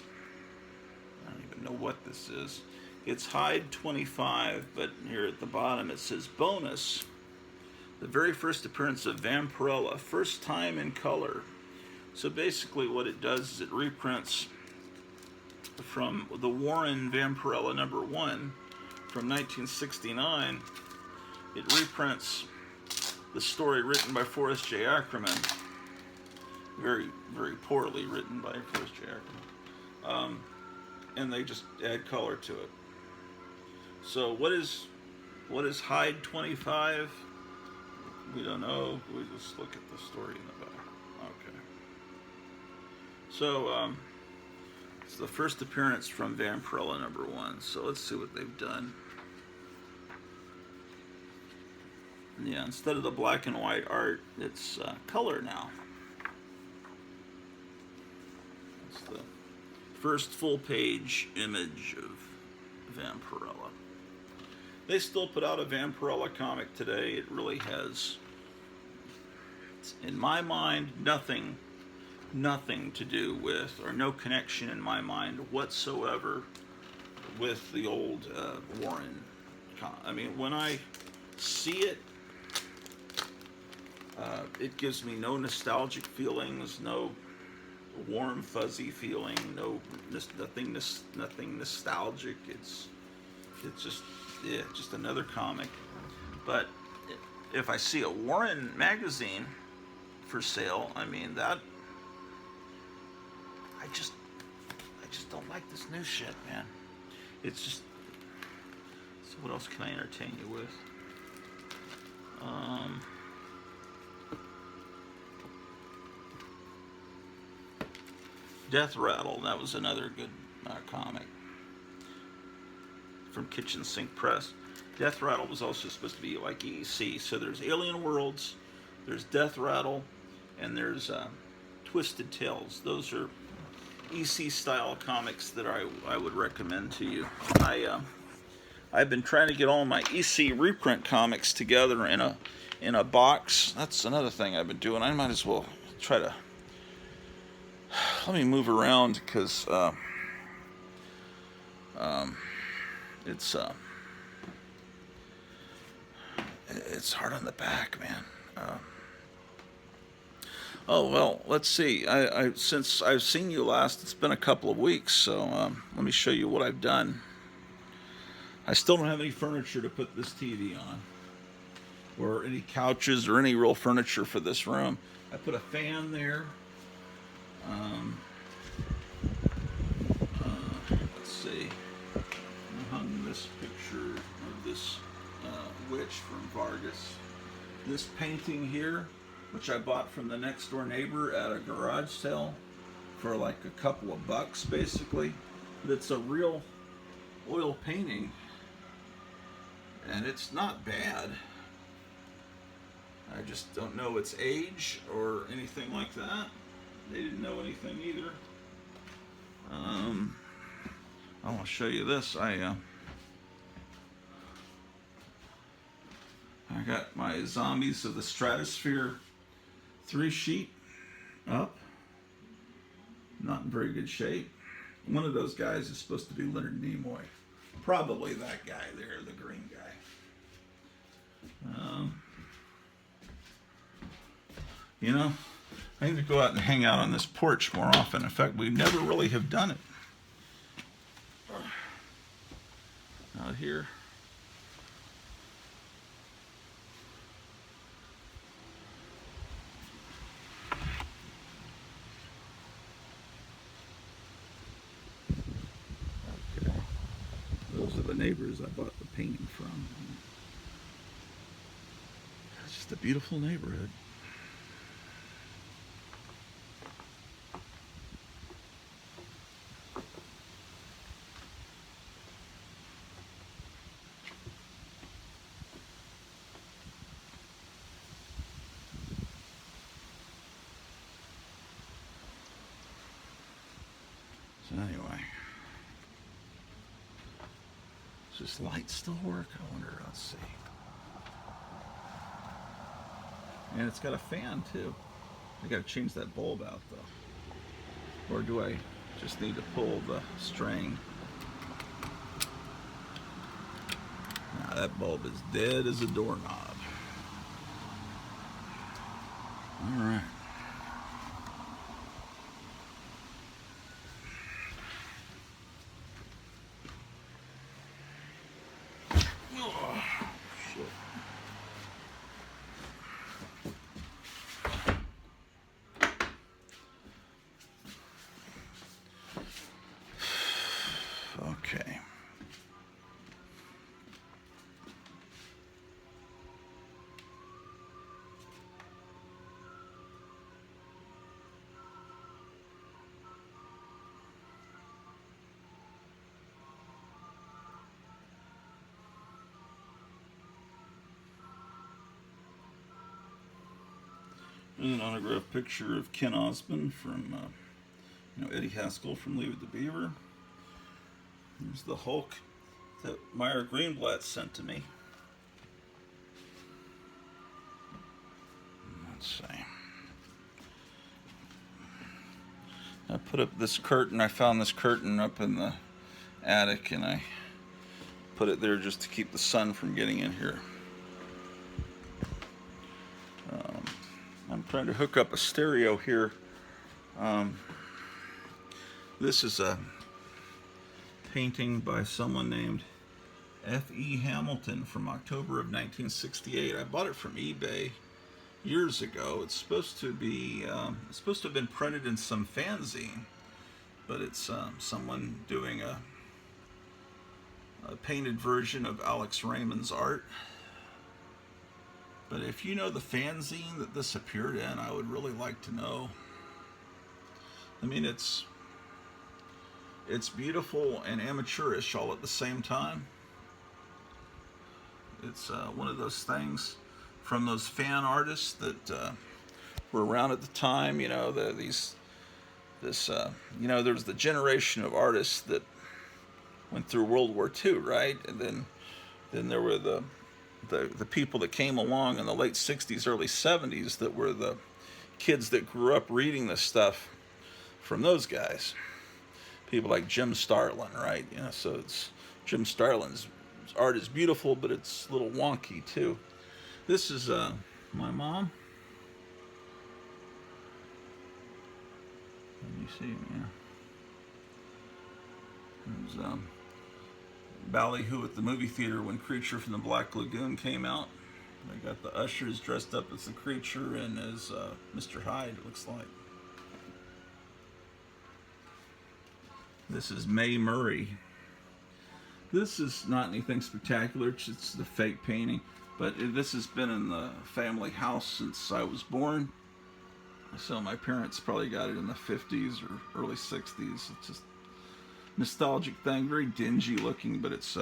I don't even know what this is. It's Hyde 25, but here at the bottom it says bonus. The very first appearance of Vampirella, first time in color. So basically what it does is it reprints from the Warren Vampirella number 1 from 1969. It reprints the story written by Forrest J. Ackerman. Very, very poorly written by Forrest J. Ackerman. And they just add color to it. So what is Hyde 25? We don't know. We just look at the story in the back. Okay. So it's the first appearance from Vampirella number 1. So let's see what they've done. Yeah, instead of the black and white art, it's color now. It's the first full page image of Vampirella. They still put out a Vampirella comic today. It really has, in my mind, nothing to do with, or no connection in my mind whatsoever with the old Warren. I mean, when I see it, it gives me no nostalgic feelings, no warm fuzzy feeling, nothing nostalgic. It's just another comic. But if I see a Warren magazine for sale, I mean, that I just don't like this new shit, man. It's just, so what else can I entertain you with? Death Rattle, that was another good comic from Kitchen Sink Press. Death Rattle was also supposed to be like EC. So there's Alien Worlds, there's Death Rattle, and there's Twisted Tales. Those are EC style comics that I would recommend to you. I've been trying to get all my EC reprint comics together in a box. That's another thing I've been doing. I might as well try to, let me move around because it's hard on the back, man. Oh well, let's see. Since I've seen you last, it's been a couple of weeks, so let me show you what I've done. I still don't have any furniture to put this TV on, or any couches, or any real furniture for this room. I put a fan there. Let's see. I hung this picture of this witch from Vargas. This painting here, which I bought from the next door neighbor at a garage sale for like a couple of bucks, basically. But it's a real oil painting, and it's not bad. I just don't know its age or anything like that. They didn't know anything either. I want to show you this. I got my Zombies of the Stratosphere 3 sheet up. Not in very good shape. One of those guys is supposed to be Leonard Nimoy. Probably that guy there, the green guy. You know, I need to go out and hang out on this porch more often. In fact, we never really have done it. Out here. Okay. Those are the neighbors I bought the painting from. It's just a beautiful neighborhood. So anyway, does this light still work? I wonder. Let's see. And it's got a fan too. I gotta change that bulb out though. Or do I just need to pull the string? Now that bulb is dead as a doorknob. All right. Oh, shit. Okay. There's an autographed picture of Ken Osmond from, Eddie Haskell from Leave It to Beaver. There's the Hulk that Meyer Greenblatt sent to me. Let's see. I put up this curtain. I found this curtain up in the attic, and I put it there just to keep the sun from getting in here. I'm trying to hook up a stereo here. This is a painting by someone named F.E. Hamilton from October of 1968. I bought it from eBay years ago. It's supposed to have been printed in some fanzine, but it's someone doing a painted version of Alex Raymond's art. But if you know the fanzine that this appeared in, I would really like to know. I mean, it's beautiful and amateurish all at the same time. It's one of those things from those fan artists that were around at the time. You know, there was the generation of artists that went through World War II, right? And then there were the people that came along in the late 60s, early 70s that were the kids that grew up reading this stuff from those guys. People like Jim Starlin, right? You know, so it's Jim Starlin's art is beautiful, but it's a little wonky too. This is my mom. Let me see, yeah. There's ballyhoo at the movie theater when Creature from the Black Lagoon came out. They got the ushers dressed up as the creature and as Mr. Hyde, it looks like. This is Mae Murray. This is not anything spectacular, it's the fake painting, but this has been in the family house since I was born. So my parents probably got it in the 50s or early 60s. It's just nostalgic thing, very dingy looking, but it's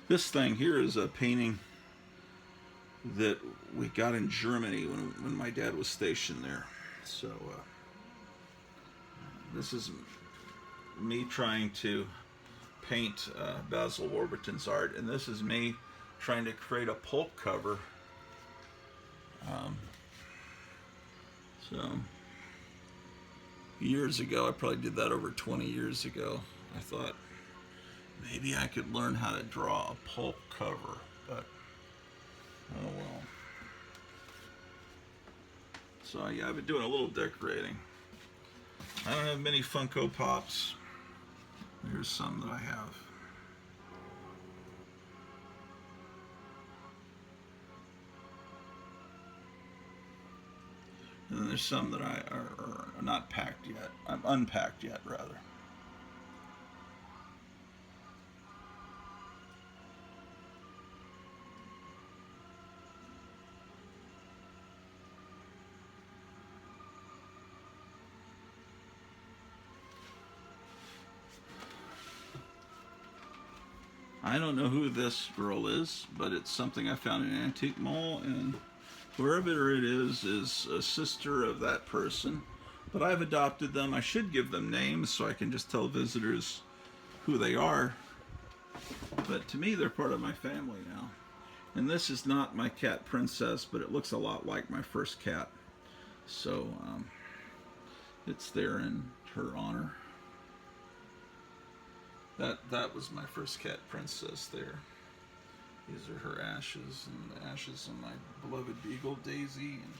this thing here is a painting that we got in Germany when my dad was stationed there. So this is me trying to paint Basil Warburton's art, and this is me trying to create a pulp cover. So years ago, I probably did that over 20 years ago. I thought maybe I could learn how to draw a pulp cover, but oh well. So yeah, I've been doing a little decorating. I don't have many Funko Pops. Here's some that I have. And then there's some that are not packed yet. I'm unpacked yet, rather. I don't know who this girl is, but it's something I found in an antique mall, and whoever it is a sister of that person, but I've adopted them. I should give them names so I can just tell visitors who they are. But to me, they're part of my family now. And this is not my cat Princess, but it looks a lot like my first cat. So it's there in her honor. That was my first cat Princess there. These are her ashes, and the ashes of my beloved beagle Daisy. And,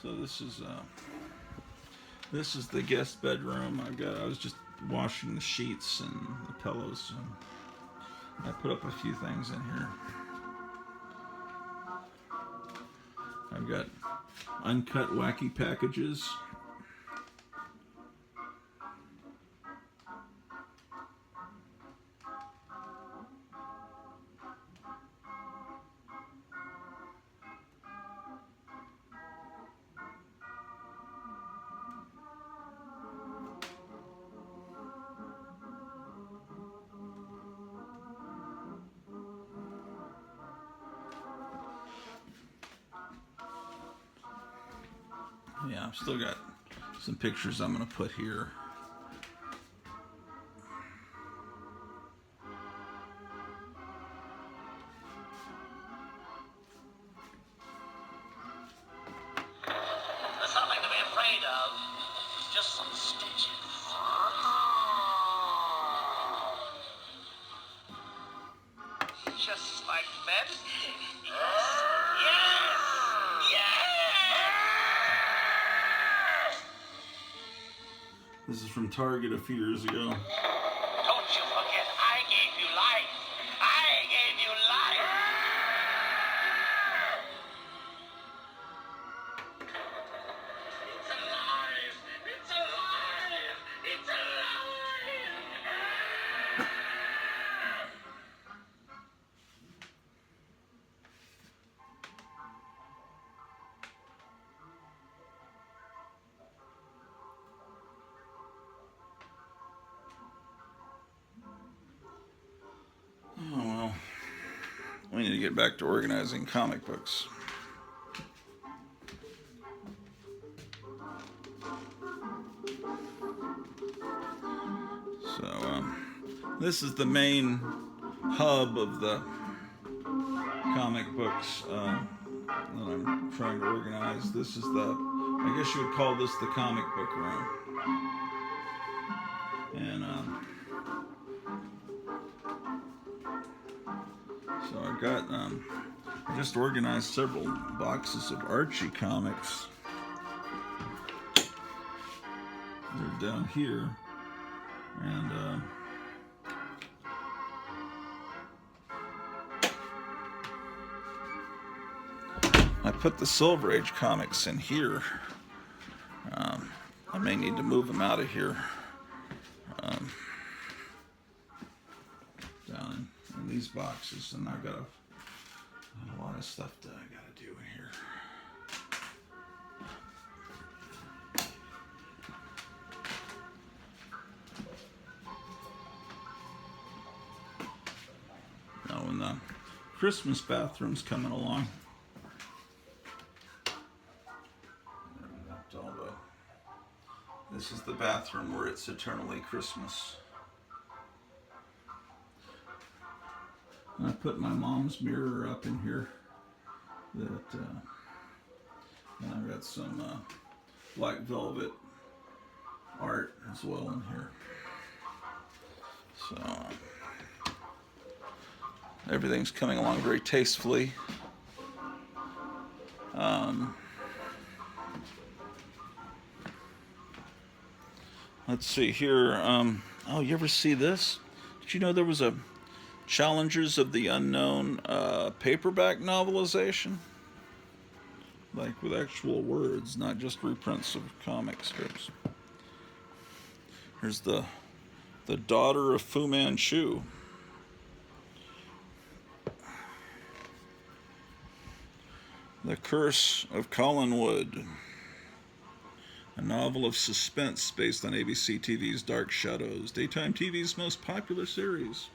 so this is the guest bedroom. I was just washing the sheets and the pillows. And I put up a few things in here. I've got uncut wacky packages. Yeah, I've still got some pictures I'm going to put here. There's nothing to be afraid of. Just some stitches. Just like that. Yes. Yes. Yes. This is from Target a few years ago. Don't you forget, I gave you life. I gave you life. It's alive. It's alive. It's alive. Oh well, we need to get back to organizing comic books. So this is the main hub of the comic books that I'm trying to organize. This is I guess you would call this the comic book room. And so I've got, I just organized several boxes of Archie comics. They're down here. And I put the Silver Age comics in here. I may need to move them out of here. Down in these boxes, and I've got a lot of stuff that I got to do in here. Now, when the Christmas bathroom's coming along, this is the bathroom where it's eternally Christmas. And I put my mom's mirror up in here. And I've got some black velvet art as well in here. So everything's coming along very tastefully. Let's see here. Oh, you ever see this? Did you know there was a Challengers of the Unknown paperback novelization? Like with actual words, not just reprints of comic strips. Here's the Daughter of Fu Manchu. The Curse of Collinwood. A novel of suspense based on ABC TV's Dark Shadows, daytime TV's most popular series.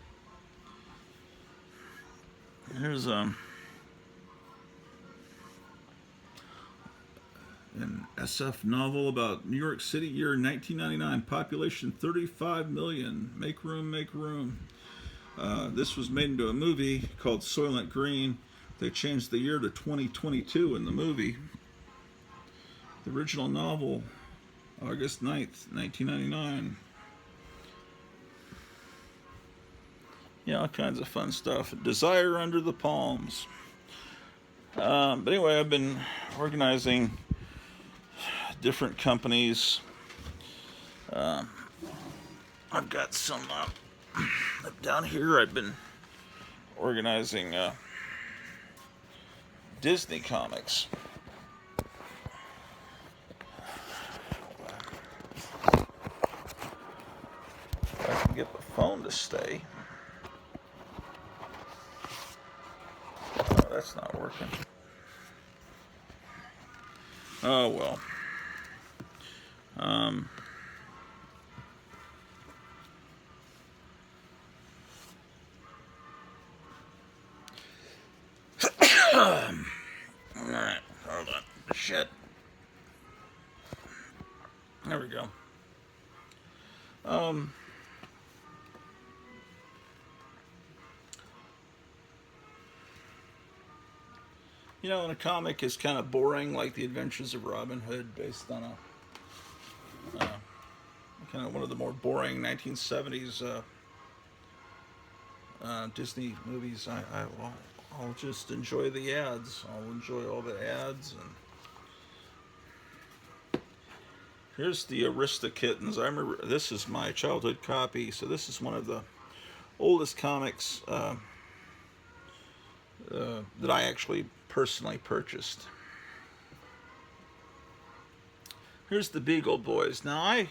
Here's An SF novel about New York City, year 1999, population 35 million. Make room, make room. This was made into a movie called Soylent Green. They changed the year to 2022 in the movie. The original novel, August 9th, 1999. Yeah, all kinds of fun stuff. Desire Under the Palms. But anyway, I've been organizing different companies. I've got some down here. I've been organizing Disney comics. If I can get the phone to stay. Oh, that's not working. Oh well. Alright, hold on. Shit. There we go. You know, when a comic is kind of boring, like The Adventures of Robin Hood, based on a kind of one of the more boring 1970s Disney movies, I'll just enjoy the ads. I'll enjoy all the ads. And here's the Aristokittens. I remember this is my childhood copy, so this is one of the oldest comics that I actually personally purchased. Here's the Beagle Boys. Now, I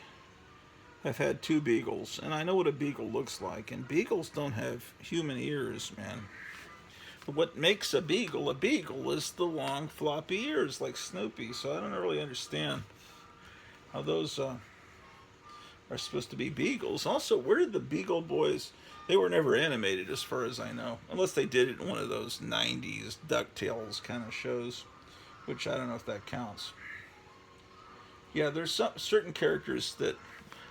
have had 2 beagles, and I know what a beagle looks like, and beagles don't have human ears, man. But what makes a beagle is the long floppy ears like Snoopy, so I don't really understand how those are supposed to be beagles. Also, where did the Beagle Boys... They were never animated, as far as I know. Unless they did it in one of those 90s DuckTales kind of shows, which I don't know if that counts. Yeah, there's some certain characters that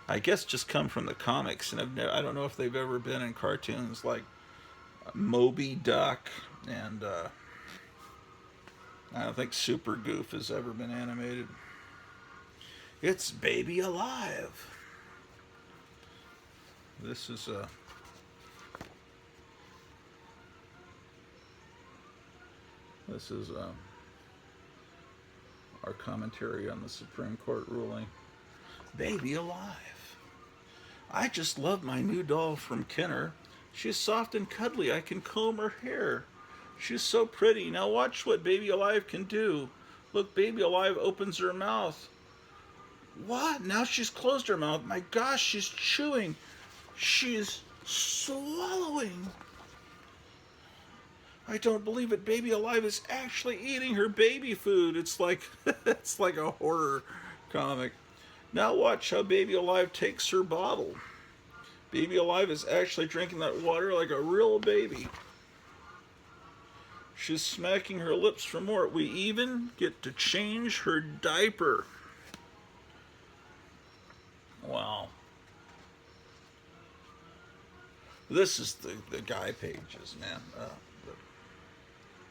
I guess just come from the comics, and I don't know if they've ever been in cartoons, like Moby Duck, and I don't think Super Goof has ever been animated. It's Baby Alive. This is our commentary on the Supreme Court ruling. Baby Alive. I just love my new doll from Kenner. She's soft and cuddly. I can comb her hair. She's so pretty. Now watch what Baby Alive can do. Look, Baby Alive opens her mouth. What? Now she's closed her mouth. My gosh, she's chewing. She's swallowing. I don't believe it. Baby Alive is actually eating her baby food. It's like it's like a horror comic. Now watch how Baby Alive takes her bottle. Baby Alive is actually drinking that water like a real baby. She's smacking her lips for more. We even get to change her diaper. Wow. This is the guy pages, man.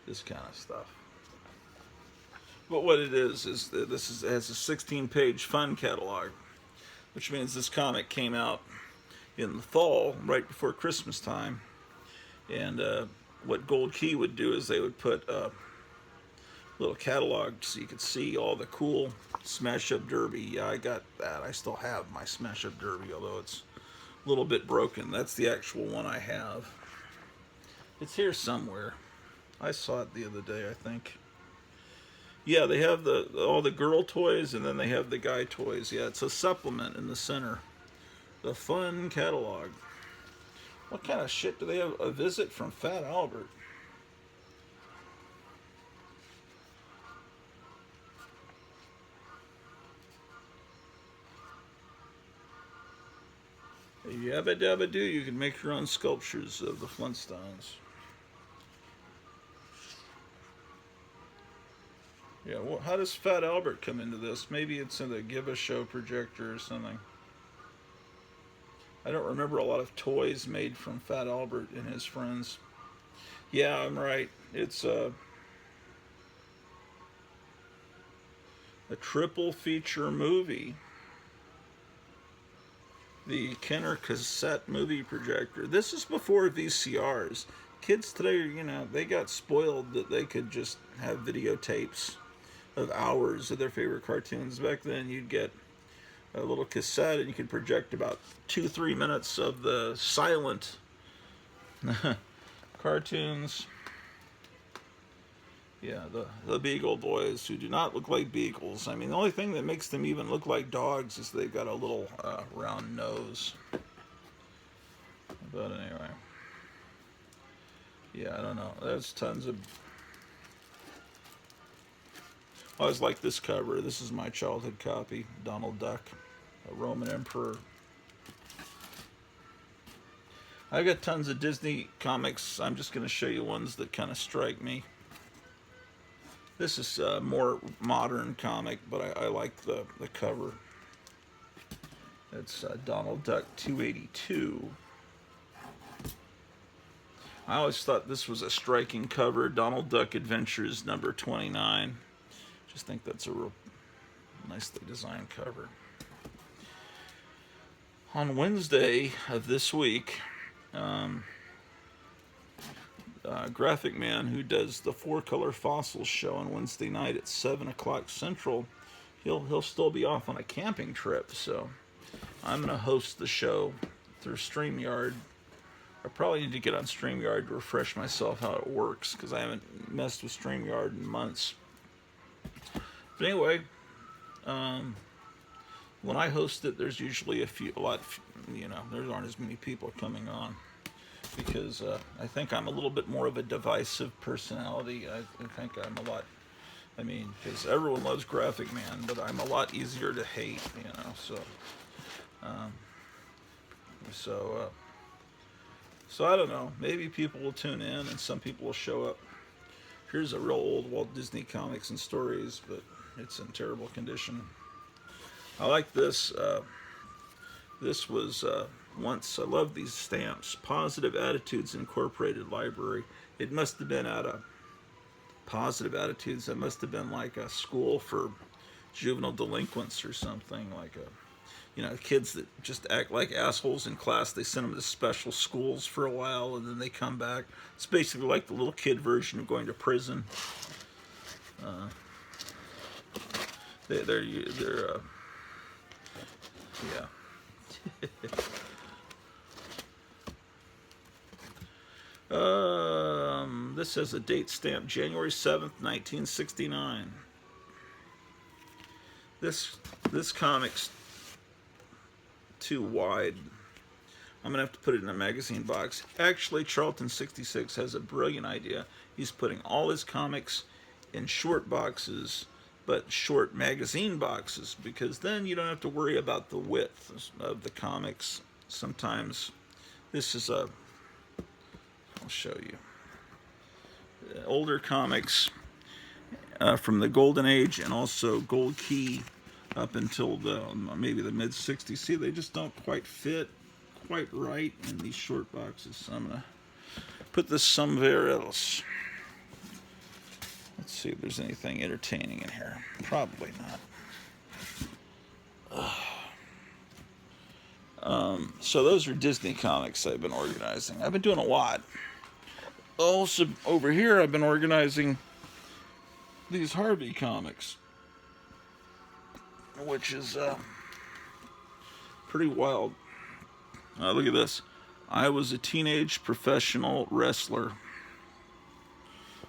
This kind of stuff. But what it is that this has a 16-page fun catalog, which means this comic came out in the fall, right before Christmas time. And what Gold Key would do is they would put a little catalog so you could see all the cool Smash Up Derby. Yeah, I got that. I still have my Smash Up Derby, although it's a little bit broken. That's the actual one I have. It's here somewhere. I saw it the other day, I think. Yeah, they have all the girl toys, and then they have the guy toys. Yeah, it's a supplement in the center. The fun catalog. What kind of shit do they have? A visit from Fat Albert. Yabba dabba do, you can make your own sculptures of the Flintstones. Yeah, well, how does Fat Albert come into this? Maybe it's in the Give a Show projector or something. I don't remember a lot of toys made from Fat Albert and his friends. Yeah, I'm right. It's a triple feature movie. The Kenner cassette movie projector. This is before VCRs. Kids today, they got spoiled that they could just have videotapes of hours of their favorite cartoons. Back then, you'd get a little cassette and you could project about 2-3 minutes of the silent cartoons. Yeah, the Beagle Boys, who do not look like beagles. I mean, the only thing that makes them even look like dogs is they've got a little round nose. But anyway, yeah, I don't know. There's tons of. I always like this cover. This is my childhood copy. Donald Duck, a Roman emperor. I've got tons of Disney comics. I'm just going to show you ones that kind of strike me. This is a more modern comic, but I like the cover. It's Donald Duck 282. I always thought this was a striking cover. Donald Duck Adventures number 29. Just think that's a real nicely designed cover. On Wednesday of this week, Graphic Man, who does the 4-Color Fossils show on Wednesday night at 7 o'clock Central, he'll still be off on a camping trip, so I'm going to host the show through StreamYard. I probably need to get on StreamYard to refresh myself how it works, because I haven't messed with StreamYard in months. But anyway, when I host it, there's usually there aren't as many people coming on, because I think I'm a little bit more of a divisive personality. I think I'm a lot, because everyone loves Graphic Man, but I'm a lot easier to hate, so I don't know, maybe people will tune in and some people will show up. Here's a real old Walt Disney Comics and Stories, but it's in terrible condition. I like this. This was once, I love these stamps. Positive Attitudes Incorporated Library. It must have been out of Positive Attitudes. It must have been like a school for juvenile delinquents or something. Like kids that just act like assholes in class. They send them to special schools for a while and then they come back. It's basically like the little kid version of going to prison. They're yeah. This has a date stamp, January 7th, 1969. This comic's too wide. I'm going to have to put it in a magazine box. Actually, Charlton66 has a brilliant idea. He's putting all his comics in short boxes, but short magazine boxes, because then you don't have to worry about the width of the comics. Sometimes this is I'll show you. Older comics from the Golden Age and also Gold Key up until maybe the mid-60s. See, they just don't quite fit quite right in these short boxes. So I'm going to put this somewhere else. Let's see if there's anything entertaining in here. Probably not. So those are Disney comics I've been organizing. I've been doing a lot. Also, over here, I've been organizing these Harvey comics, which is pretty wild. Look at this. I was a teenage professional wrestler.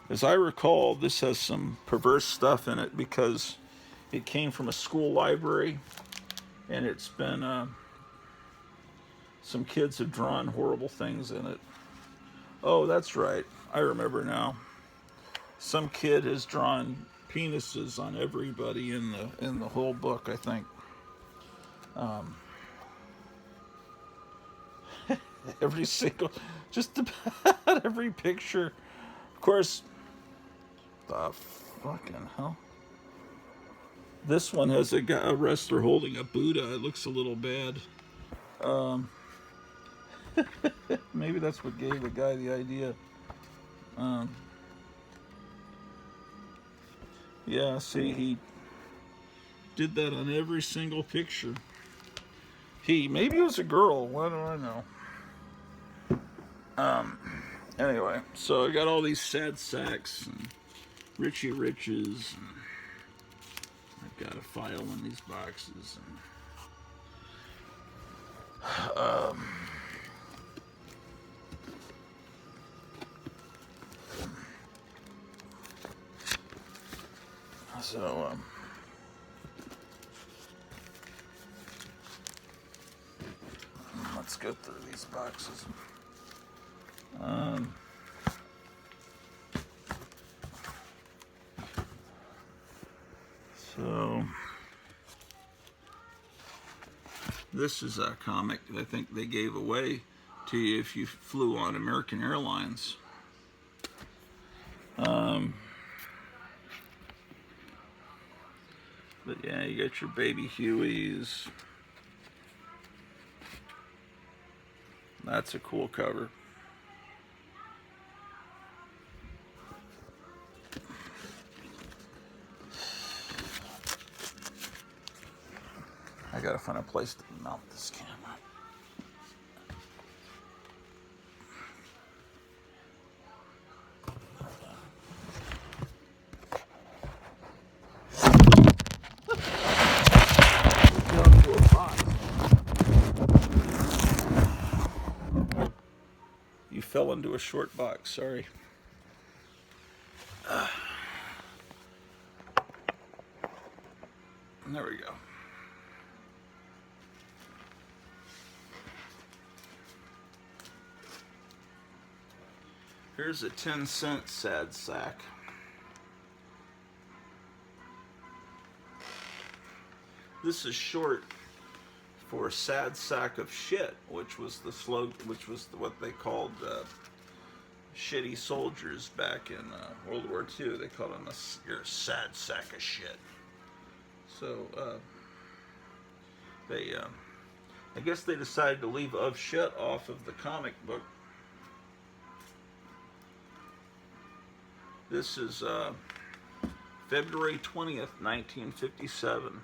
As I recall, this has some perverse stuff in it because it came from a school library, and it's been some kids have drawn horrible things in it. Oh, that's right. I remember now. Some kid has drawn penises on everybody in the whole book, I think. Every single, just about every picture. Of course, the fucking hell. This one has a wrestler holding a Buddha. It looks a little bad. Maybe that's what gave the guy the idea. Yeah, see, he did that on every single picture. Maybe it was a girl. What do I know? Anyway, so I got all these sad sacks and Richie Riches. And I've got a file in these boxes. And, so, let's go through these boxes. So, this is a comic that I think they gave away to you if you flew on American Airlines. But yeah, you got your Baby Hueys. That's a cool cover. I gotta find a place to mount this camera. You fell into a short box, sorry. There we go. Here's a 10-cent sad sack. This is short for sad sack of shit, which was the slogan, which was what they called shitty soldiers back in World War II. They called them you're a sad sack of shit. So I guess they decided to leave of shit off of the comic book. This is February 20th, 1957.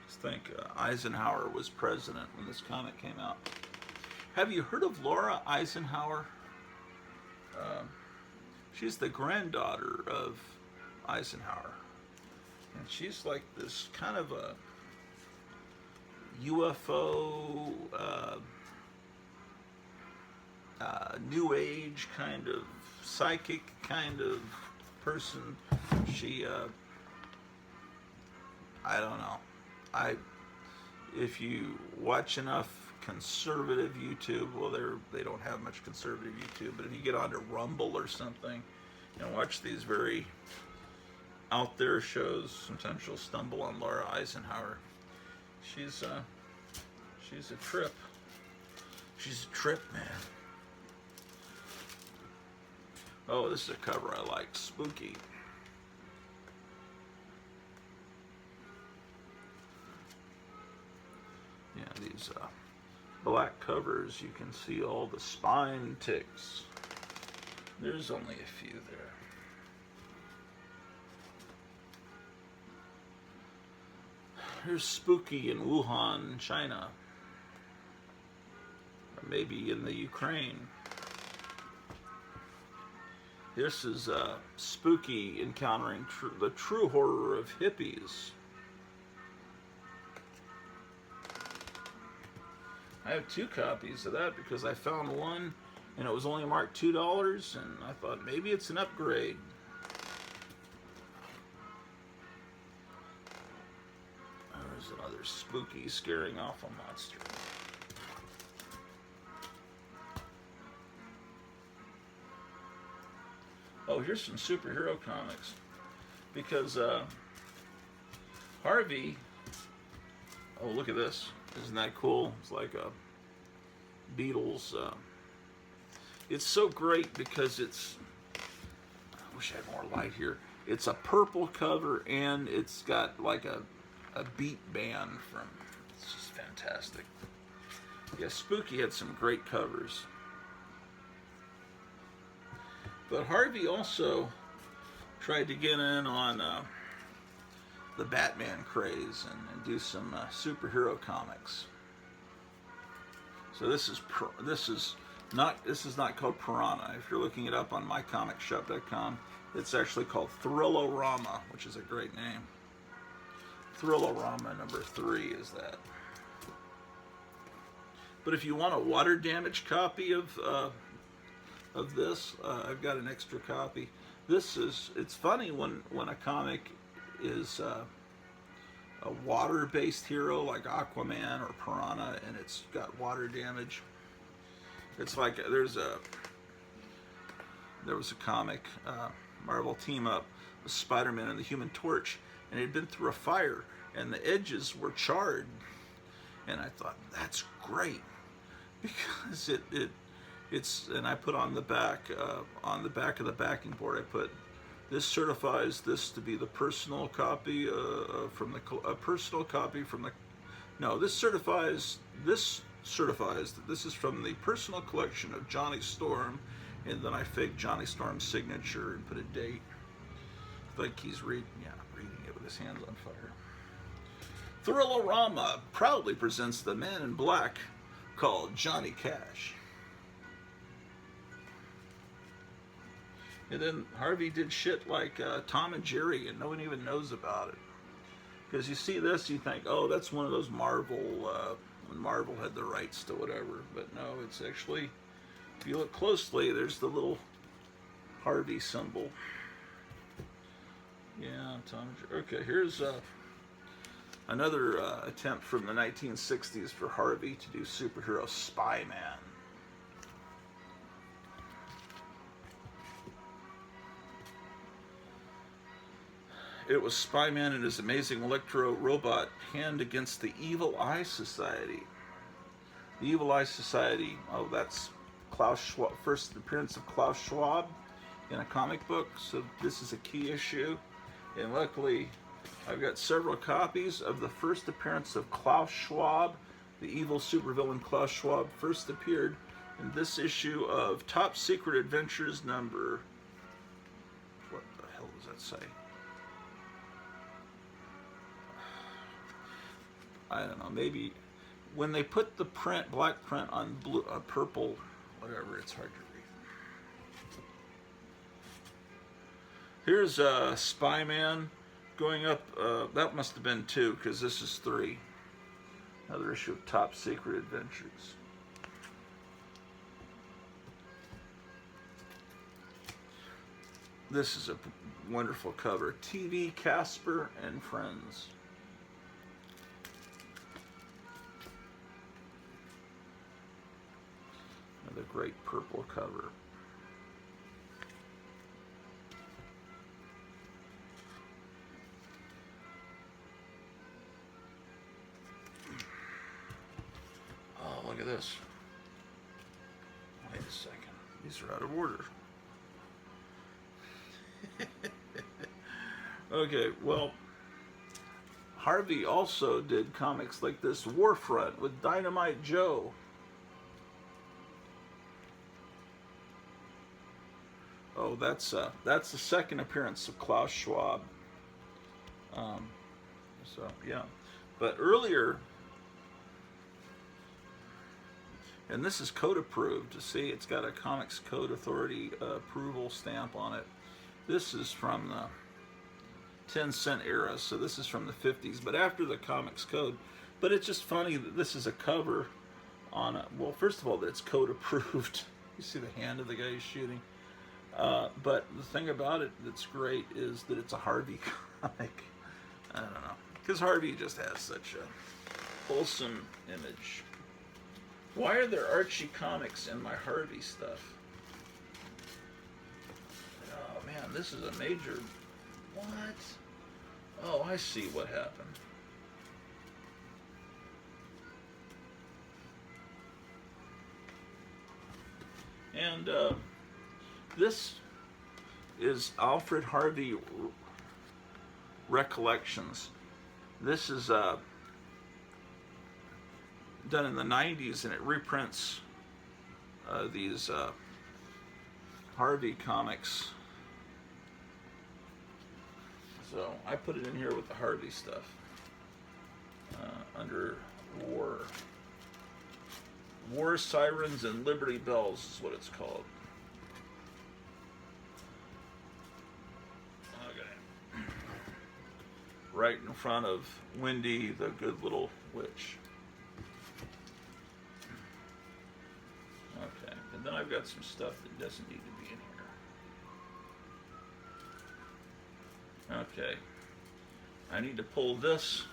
I think Eisenhower was president when this comic came out. Have you heard of Laura Eisenhower? She's the granddaughter of Eisenhower. And she's like this kind of a UFO, New Age kind of psychic kind of person. She, I don't know. If you watch enough conservative YouTube, well, they don't have much conservative YouTube, but if you get onto Rumble or something and watch these very out there shows, sometimes you'll stumble on Laura Eisenhower. She's a trip. She's a trip, man. Oh, this is a cover I like. Spooky. Yeah, these black covers, you can see all the spine ticks. There's only a few there. Here's Spooky in Wuhan, China. Or maybe in the Ukraine. This is Spooky encountering the true horror of hippies. I have 2 copies of that because I found one and it was only marked $2 and I thought maybe it's an upgrade. There's another Spooky scaring off a monster. Oh, here's some superhero comics. Because Harvey, oh, look at this. Isn't that cool? It's like a Beatles. It's so great because it's, I wish I had more light here. It's a purple cover and it's got like a beat band from, it's just fantastic. Yeah, Spooky had some great covers. But Harvey also tried to get in on the Batman craze and do some superhero comics. So this is not called Piranha. If you're looking it up on mycomicshop.com, it's actually called Thrillorama, which is a great name. Thrillorama number 3 is that. But if you want a water damaged copy of this, I've got an extra copy. It's funny when a comic is a water-based hero like Aquaman or Piranha and it's got water damage. It's like there was a comic, Marvel Team Up with Spider-Man and the Human Torch, and it had been through a fire and the edges were charred. And I thought, that's great, because it's and I put on the back of the backing board, I put, this certifies this to be the personal copy this certifies that this is from the personal collection of Johnny Storm, and then I faked Johnny Storm's signature and put a date. Like he's reading it with his hands on fire. Thrillorama proudly presents the man in black called Johnny Cash. And then Harvey did shit like Tom and Jerry, and no one even knows about it. Because you see this, you think, oh, that's one of those Marvel, when Marvel had the rights to whatever. But no, it's actually, if you look closely, there's the little Harvey symbol. Yeah, Tom and Jerry. Okay, here's another attempt from the 1960s for Harvey to do superhero Spy-Man. It was Spy-Man and his amazing electro robot hand against the Evil Eye Society. The Evil Eye Society, oh, that's Klaus Schwab, first appearance of Klaus Schwab in a comic book, so this is a key issue. And luckily, I've got several copies of the first appearance of Klaus Schwab. The evil supervillain Klaus Schwab first appeared in this issue of Top Secret Adventures number, what the hell does that say? I don't know, maybe when they put the print, black print on blue, purple, whatever, it's hard to read. Here's Spy-Man going up, that must have been 2, because this is 3. Another issue of Top Secret Adventures. This is a wonderful cover. TV, Casper, and Friends. Another great purple cover. Oh, look at this. Wait a second. These are out of order. Okay, well, Harvey also did comics like this, Warfront with Dynamite Joe. Oh, that's the second appearance of Klaus Schwab. So yeah, but earlier, and this is code approved. See, it's got a Comics Code Authority approval stamp on it. This is from the 10-cent era, so this is from the 50s, but after the Comics Code. But it's just funny that this is a cover on a, well, first of all, it's code approved. You see the hand of the guy who's shooting. But the thing about it that's great is that it's a Harvey comic. I don't know, because Harvey just has such a wholesome image. Why are there Archie comics in my Harvey stuff? Oh man, this is a major... What? Oh, I see what happened. And this is Alfred Harvey Recollections. This is done in the 90s, and it reprints these Harvey comics. So I put it in here with the Harvey stuff under War Sirens and Liberty Bells is what it's called. Okay. Right in front of Wendy, the good little witch. Okay, and then I've got some stuff that doesn't need to be in here. Okay, I need to pull this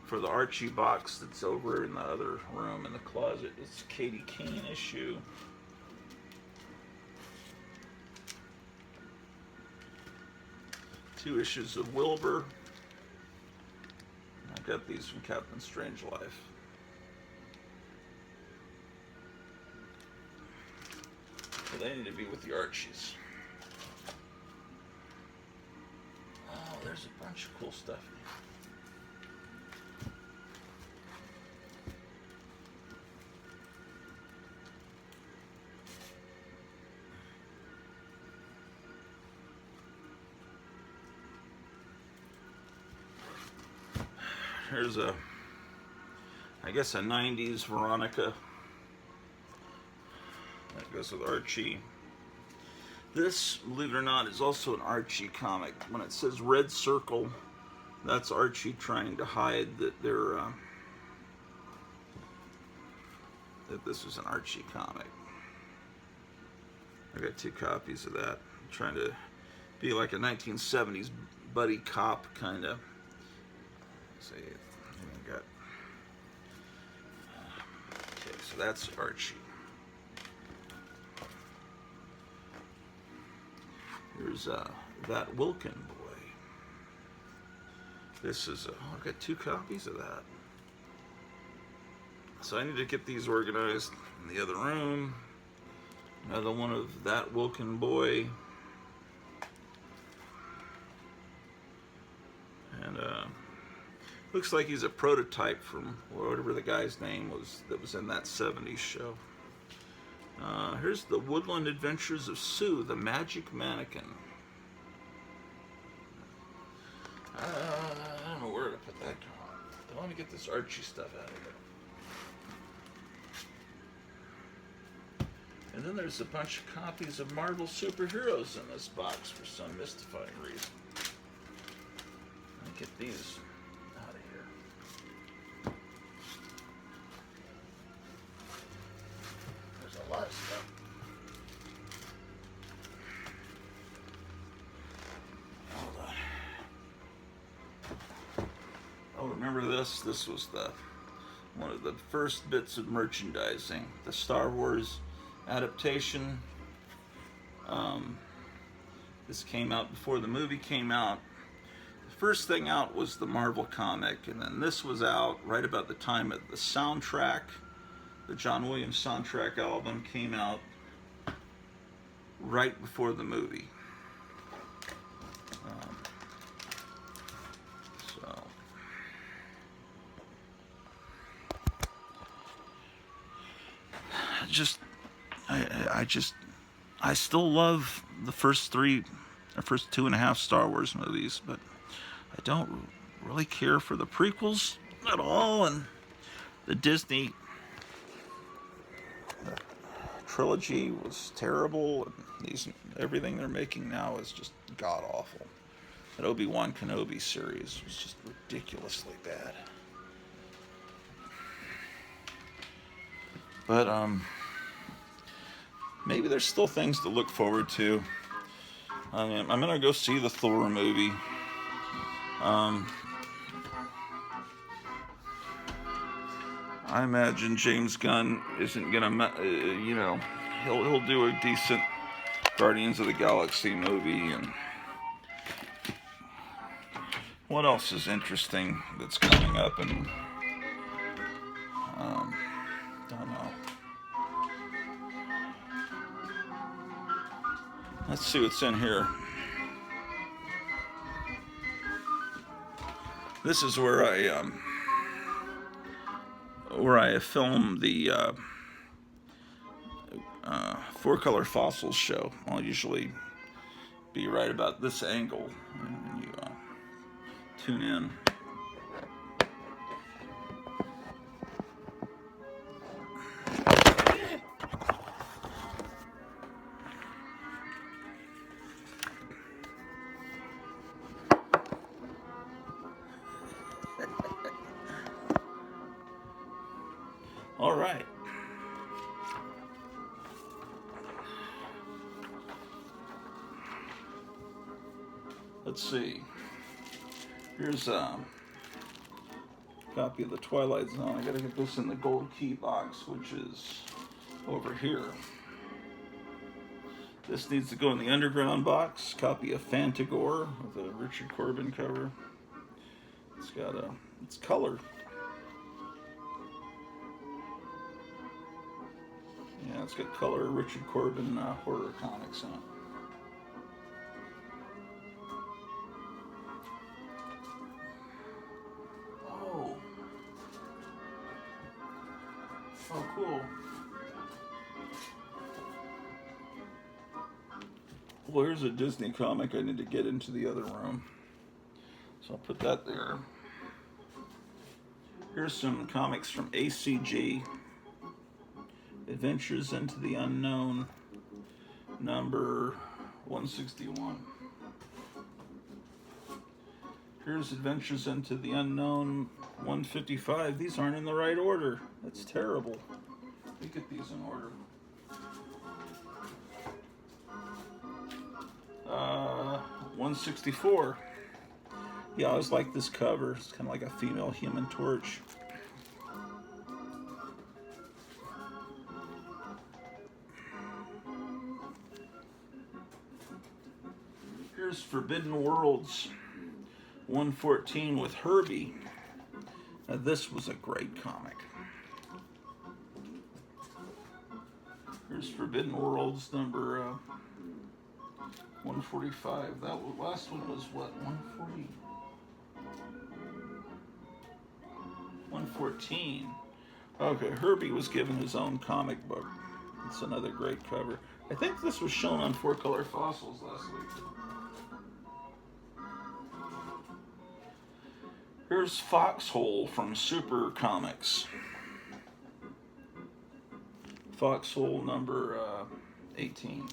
for the Archie box that's over in the other room in the closet. It's a Katie Kane issue. Two issues of Wilbur. I got these from Captain Strangelove. So they need to be with the Archies. Oh, there's a bunch of cool stuff. Here's I guess a 90s Veronica. That goes with Archie. This, believe it or not, is also an Archie comic. When it says Red Circle, that's Archie trying to hide that they're that this is an Archie comic. I got two copies of that. I'm trying to be like a 1970s buddy cop kind of. See, I got. Okay, so that's Archie. Here's That Wilkin Boy. This is I've got two copies of that. So I need to get these organized in the other room. Another one of That Wilkin Boy. And looks like he's a prototype from whatever the guy's name was that was in that 70s show. Here's The Woodland Adventures of Sue, the Magic Mannequin. I don't know where to put that on. I want to get this Archie stuff out of here. And then there's a bunch of copies of Marvel superheroes in this box for some mystifying reason. Let me get these out of here. There's a lot of stuff. Hold on. Oh, remember this? This was one of the first bits of merchandising. The Star Wars adaptation. This came out before the movie came out. The first thing out was the Marvel comic, and then this was out right about the time of the soundtrack. The John Williams soundtrack album came out right before the movie. I still love the first 2.5 Star Wars movies, but I don't really care for the prequels at all, and the Disney trilogy was terrible, and everything they're making now is just god awful. That Obi-Wan Kenobi series was just ridiculously bad. But maybe there's still things to look forward to. I mean, I'm gonna go see the Thor movie. I imagine James Gunn isn't gonna, he'll do a decent Guardians of the Galaxy movie. And what else is interesting that's coming up? And don't know. Let's see what's in here. This is where I film the Four Color Fossils show. I'll usually be right about this angle when you tune in. All right. Let's see. Here's a copy of the Twilight Zone. I gotta get this in the gold key box, which is over here. This needs to go in the underground box. Copy of Fantagor with a Richard Corbin cover. It's color. Yeah, it's got color Richard Corbin horror comics on it. Oh, cool. Well, here's a Disney comic I need to get into the other room. So I'll put that there. Here's some comics from ACG. Adventures into the Unknown, number 161. Here's Adventures into the Unknown, 155. These aren't in the right order. That's terrible. Let me get these in order. 164. Yeah, I always like this cover. It's kind of like a female Human Torch. Here's Forbidden Worlds 114 with Herbie. Now this was a great comic. Here's Forbidden Worlds number 145. That last one was what, 140? 114. Okay, Herbie was given his own comic book. It's another great cover. I think this was shown on Four Color Fossils last week. Here's Foxhole from Super Comics. Foxhole number 18.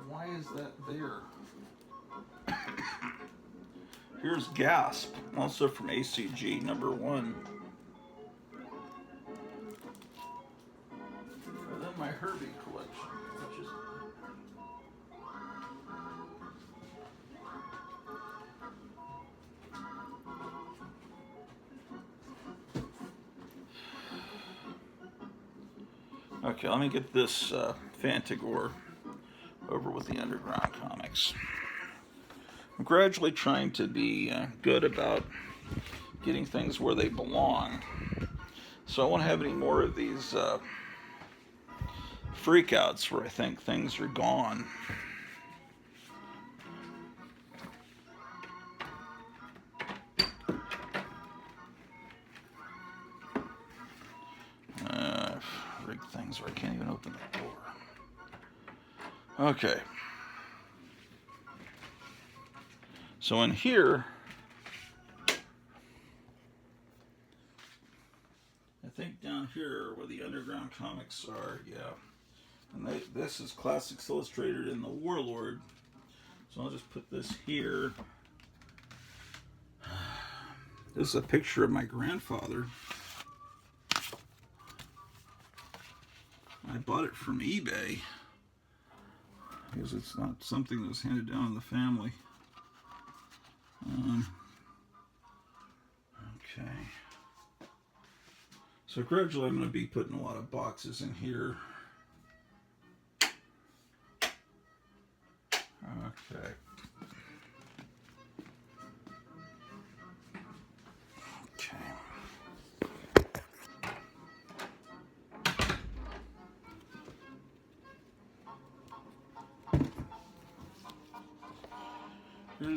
Why is that there? Here's Gasp, also from ACG, number 1. And then my Herbie collection, which is... Okay, let me get this Fantagor over with the Underground Comics. I'm gradually trying to be good about getting things where they belong. So I won't have any more of these freakouts where I think things are gone. Rig things where I can't even open the door. Okay. So in here, I think down here where the Underground Comics are, yeah. And this is Classics Illustrated in the Warlord. So I'll just put this here. This is a picture of my grandfather. I bought it from eBay because it's not something that was handed down in the family. Okay. So gradually I'm going to be putting a lot of boxes in here. Okay.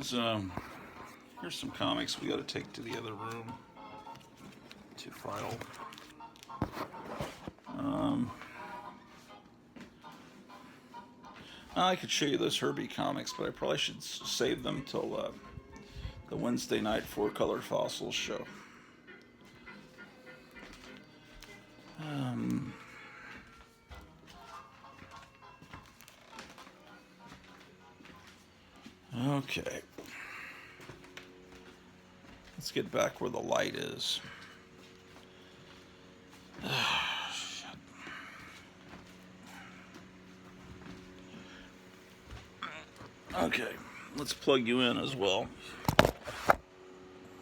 here's some comics we got to take to the other room to file. I could show you those Herbie comics, but I probably should save them till the Wednesday night 4-Color Fossils show. Okay. Let's get back where the light is. Shit. Okay, let's plug you in as well,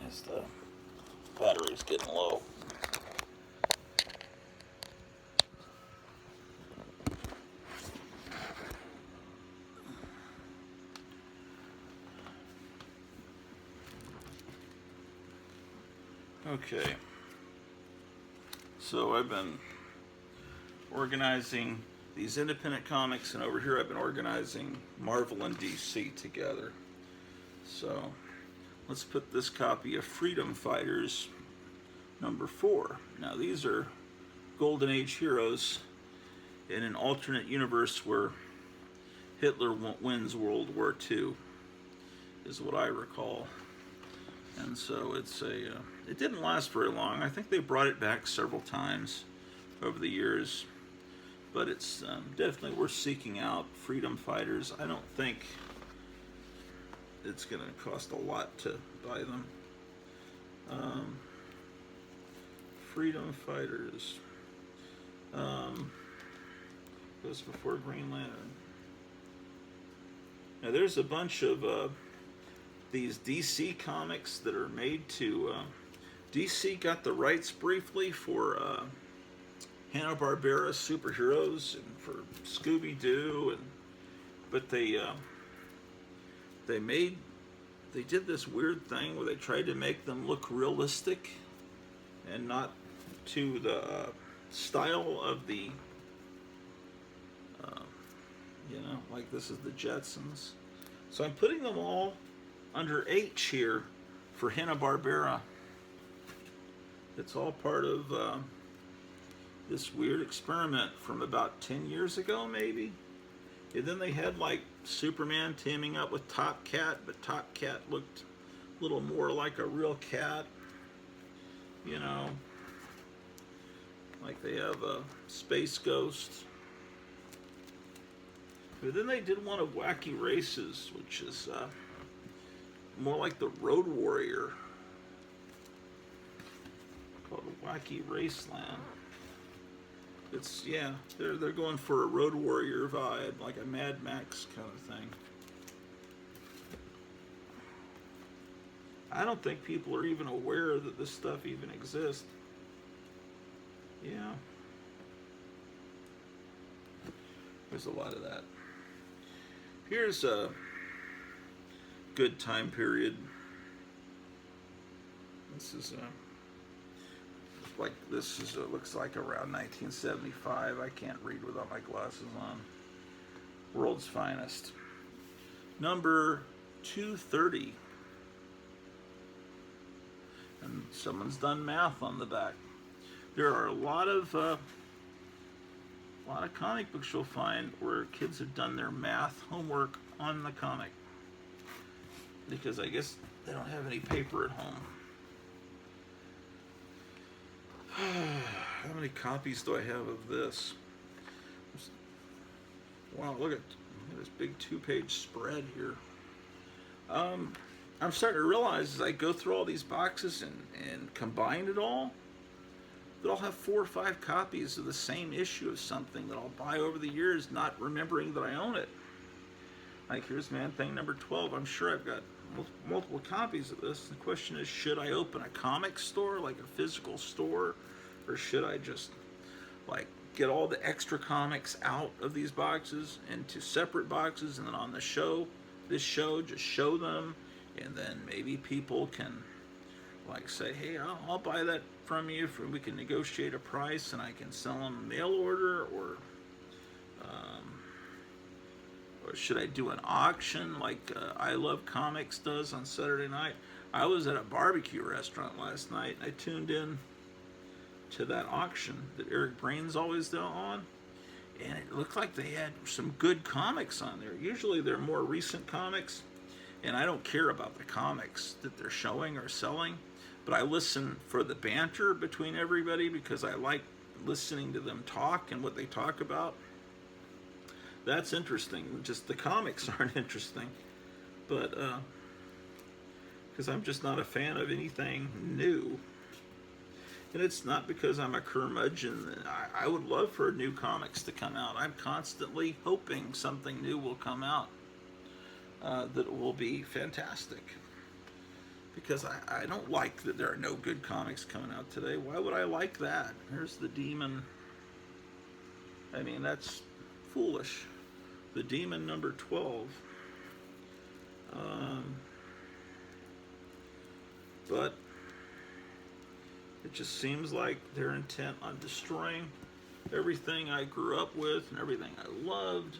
as the battery's getting low. Okay, so I've been organizing these independent comics, and over here I've been organizing Marvel and DC together. So let's put this copy of Freedom Fighters #4. Now these are Golden Age heroes in an alternate universe where Hitler wins World War II, is what I recall. And so it's it didn't last very long. I think they brought it back several times over the years, but it's definitely worth seeking out. Freedom Fighters. I don't think it's going to cost a lot to buy them. Freedom Fighters. Goes before Green Lantern. Now there's a bunch of these DC comics that are made to... DC got the rights briefly for Hanna-Barbera superheroes and for Scooby-Doo, but they did this weird thing where they tried to make them look realistic and not to the style of the like this is the Jetsons. So I'm putting them all under H here for Hanna-Barbera. It's all part of this weird experiment from about 10 years ago, maybe. And then they had like Superman teaming up with Top Cat, but Top Cat looked a little more like a real cat. You know, like they have a Space Ghost. But then they did one of Wacky Races, which is more like the Road Warrior, called Wacky Raceland. It's, yeah, they're going for a Road Warrior vibe, like a Mad Max kind of thing. I don't think people are even aware that this stuff even exists. Yeah. There's a lot of that. Here's a good time period. This is looks like around 1975. I can't read without my glasses on. World's Finest. Number 230. And someone's done math on the back. There are a lot of comic books you'll find where kids have done their math homework on the comic, because I guess they don't have any paper at home. How many copies do I have of this? Wow, look at this big 2-page spread here. I'm starting to realize as I go through all these boxes and combine it all, that I'll have 4 or 5 copies of the same issue of something that I'll buy over the years, not remembering that I own it. Like here's Man-Thing number 12. I'm sure I've got multiple copies of this. The question is, should I open a comic store, like a physical store, or should I just like get all the extra comics out of these boxes into separate boxes, and then on the show, just show them, and then maybe people can like say, hey, I'll buy that from you, we can negotiate a price, and I can sell them mail order, or Or should I do an auction like I Love Comics does on Saturday night? I was at a barbecue restaurant last night. I tuned in to that auction that Eric Brain's always on, and it looked like they had some good comics on there. Usually they're more recent comics, and I don't care about the comics that they're showing or selling, but I listen for the banter between everybody because I like listening to them talk and what they talk about. That's interesting. Just the comics aren't interesting, but because I'm just not a fan of anything new. And it's not because I'm a curmudgeon. I would love for new comics to come out. I'm constantly hoping something new will come out that will be fantastic. Because I don't like that there are no good comics coming out today. Why would I like that? Here's the Demon. I mean, that's foolish. The Demon number 12. But it just seems like they're intent on destroying everything I grew up with and everything I loved.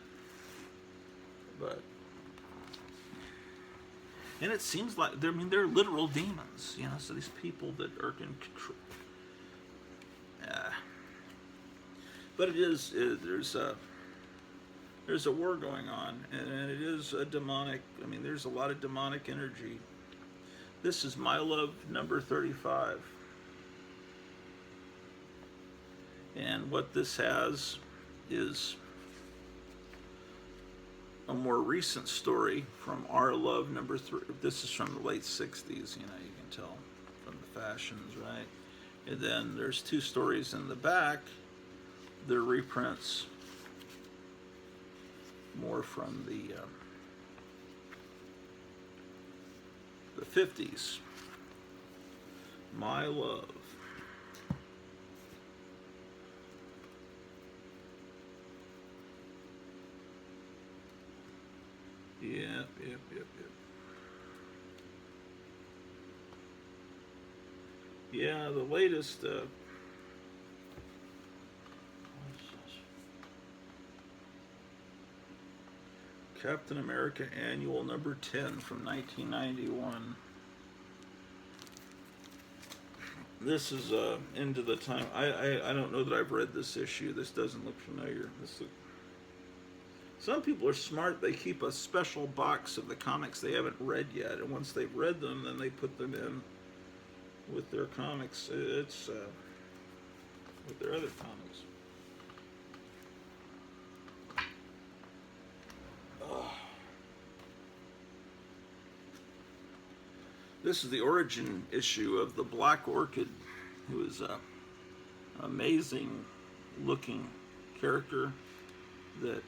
And it seems like they're literal demons, you know. So these people that are in control. But there's a war going on, and it is a demonic. I mean, there's a lot of demonic energy. This is My Love number 35. And what this has is a more recent story from Our Love number 3. This is from the late 60s, you know, you can tell from the fashions, right? And then there's 2 stories in the back. They're reprints more from the 50s. My Love. Yep. Yeah, the latest Captain America Annual number 10 from 1991. This is into the time. I don't know that I've read this issue. This doesn't look familiar. Some people are smart. They keep a special box of the comics they haven't read yet, and once they've read them, then they put them in with their comics. It's with their other comics. This is the origin issue of the Black Orchid, who is an amazing looking character that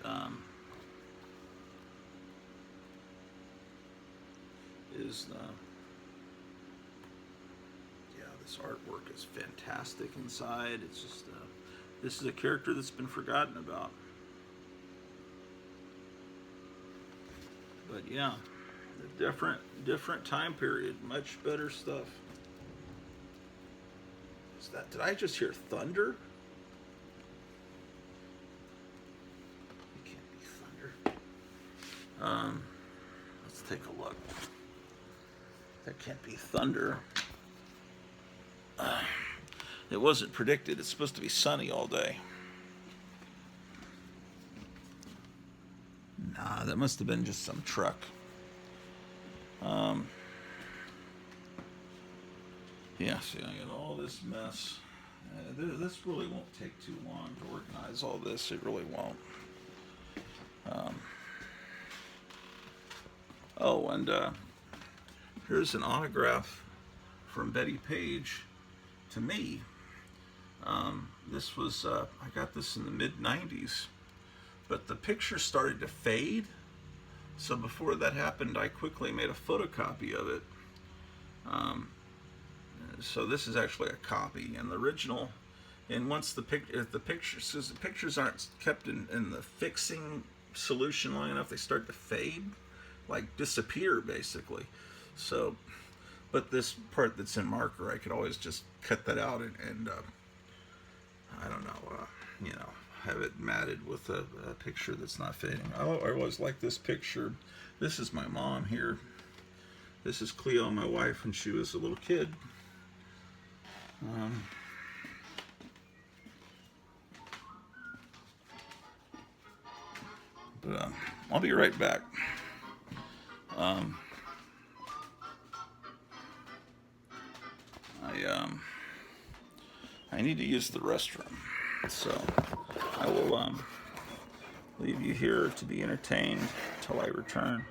is this artwork is fantastic inside. It's just this is a character that's been forgotten about, but yeah, different time period, much better stuff. Is that, did I just hear thunder? It can't be thunder. Let's take a look. That can't be thunder. It wasn't predicted. It's supposed to be sunny all day. Nah, that must have been just some truck. Yeah, see, I got all this mess. This really won't take too long to organize all this. It really won't. And here's an autograph from Betty Page to me. This was, I got this in the mid-90s, but the picture started to fade. So before that happened, I quickly made a photocopy of it. So this is actually a copy, and the original. And once the pictures aren't kept in the fixing solution long enough, they start to fade, like disappear basically. So, but this part that's in marker, I could always just cut that out and I don't know, have it matted with a picture that's not fading. I always like this picture. This is my mom here. This is Cleo, my wife, when she was a little kid. But I'll be right back. I need to use the restroom, so I will leave you here to be entertained till I return.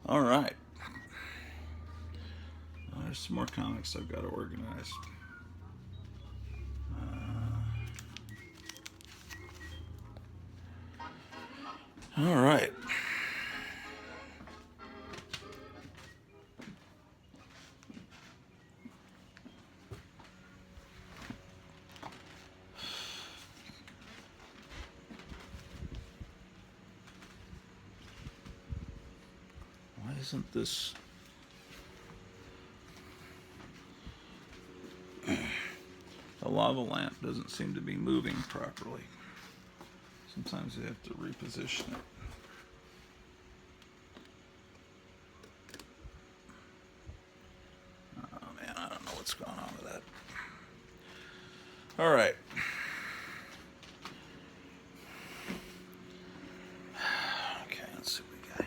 All right. There's some more comics I've got to organize. All right. Why isn't this... The lava lamp doesn't seem to be moving properly. Sometimes you have to reposition it. Oh man, I don't know what's going on with that. All right. Okay, let's see what we got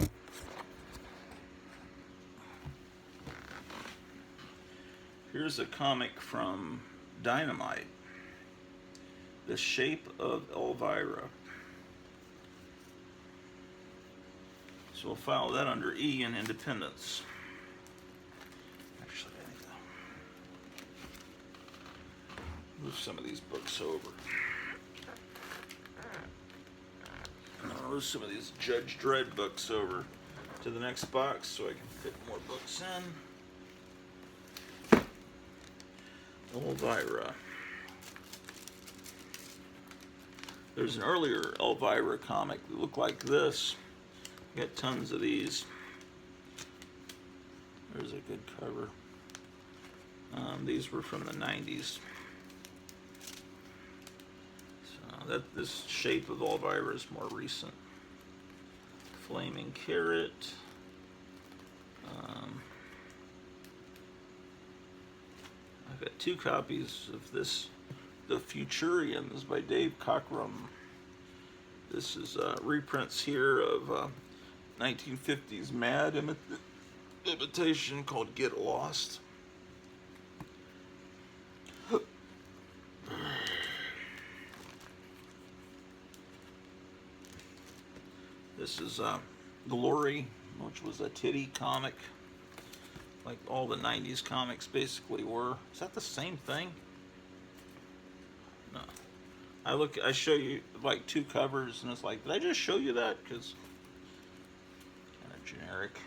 here. Here's a comic from Dynamite. The Shape of Elvira. So we'll file that under E in Independence. Actually, I need to move some of these books over. I'll move some of these Judge Dredd books over to the next box so I can fit more books in. Elvira. There's an earlier Elvira comic that looked like this. Got tons of these. There's a good cover. These were from the 90s. So this Shape of Elvira is more recent. Flaming Carrot. I've got 2 copies of this, The Futurians by Dave Cockrum. This is reprints here of 1950s Mad imitation called Get Lost. This is Glory, which was a titty comic, like all the 90s comics basically were. Is that the same thing? No. I show you like 2 covers and it's like, did I just show you that? Because kind of generic.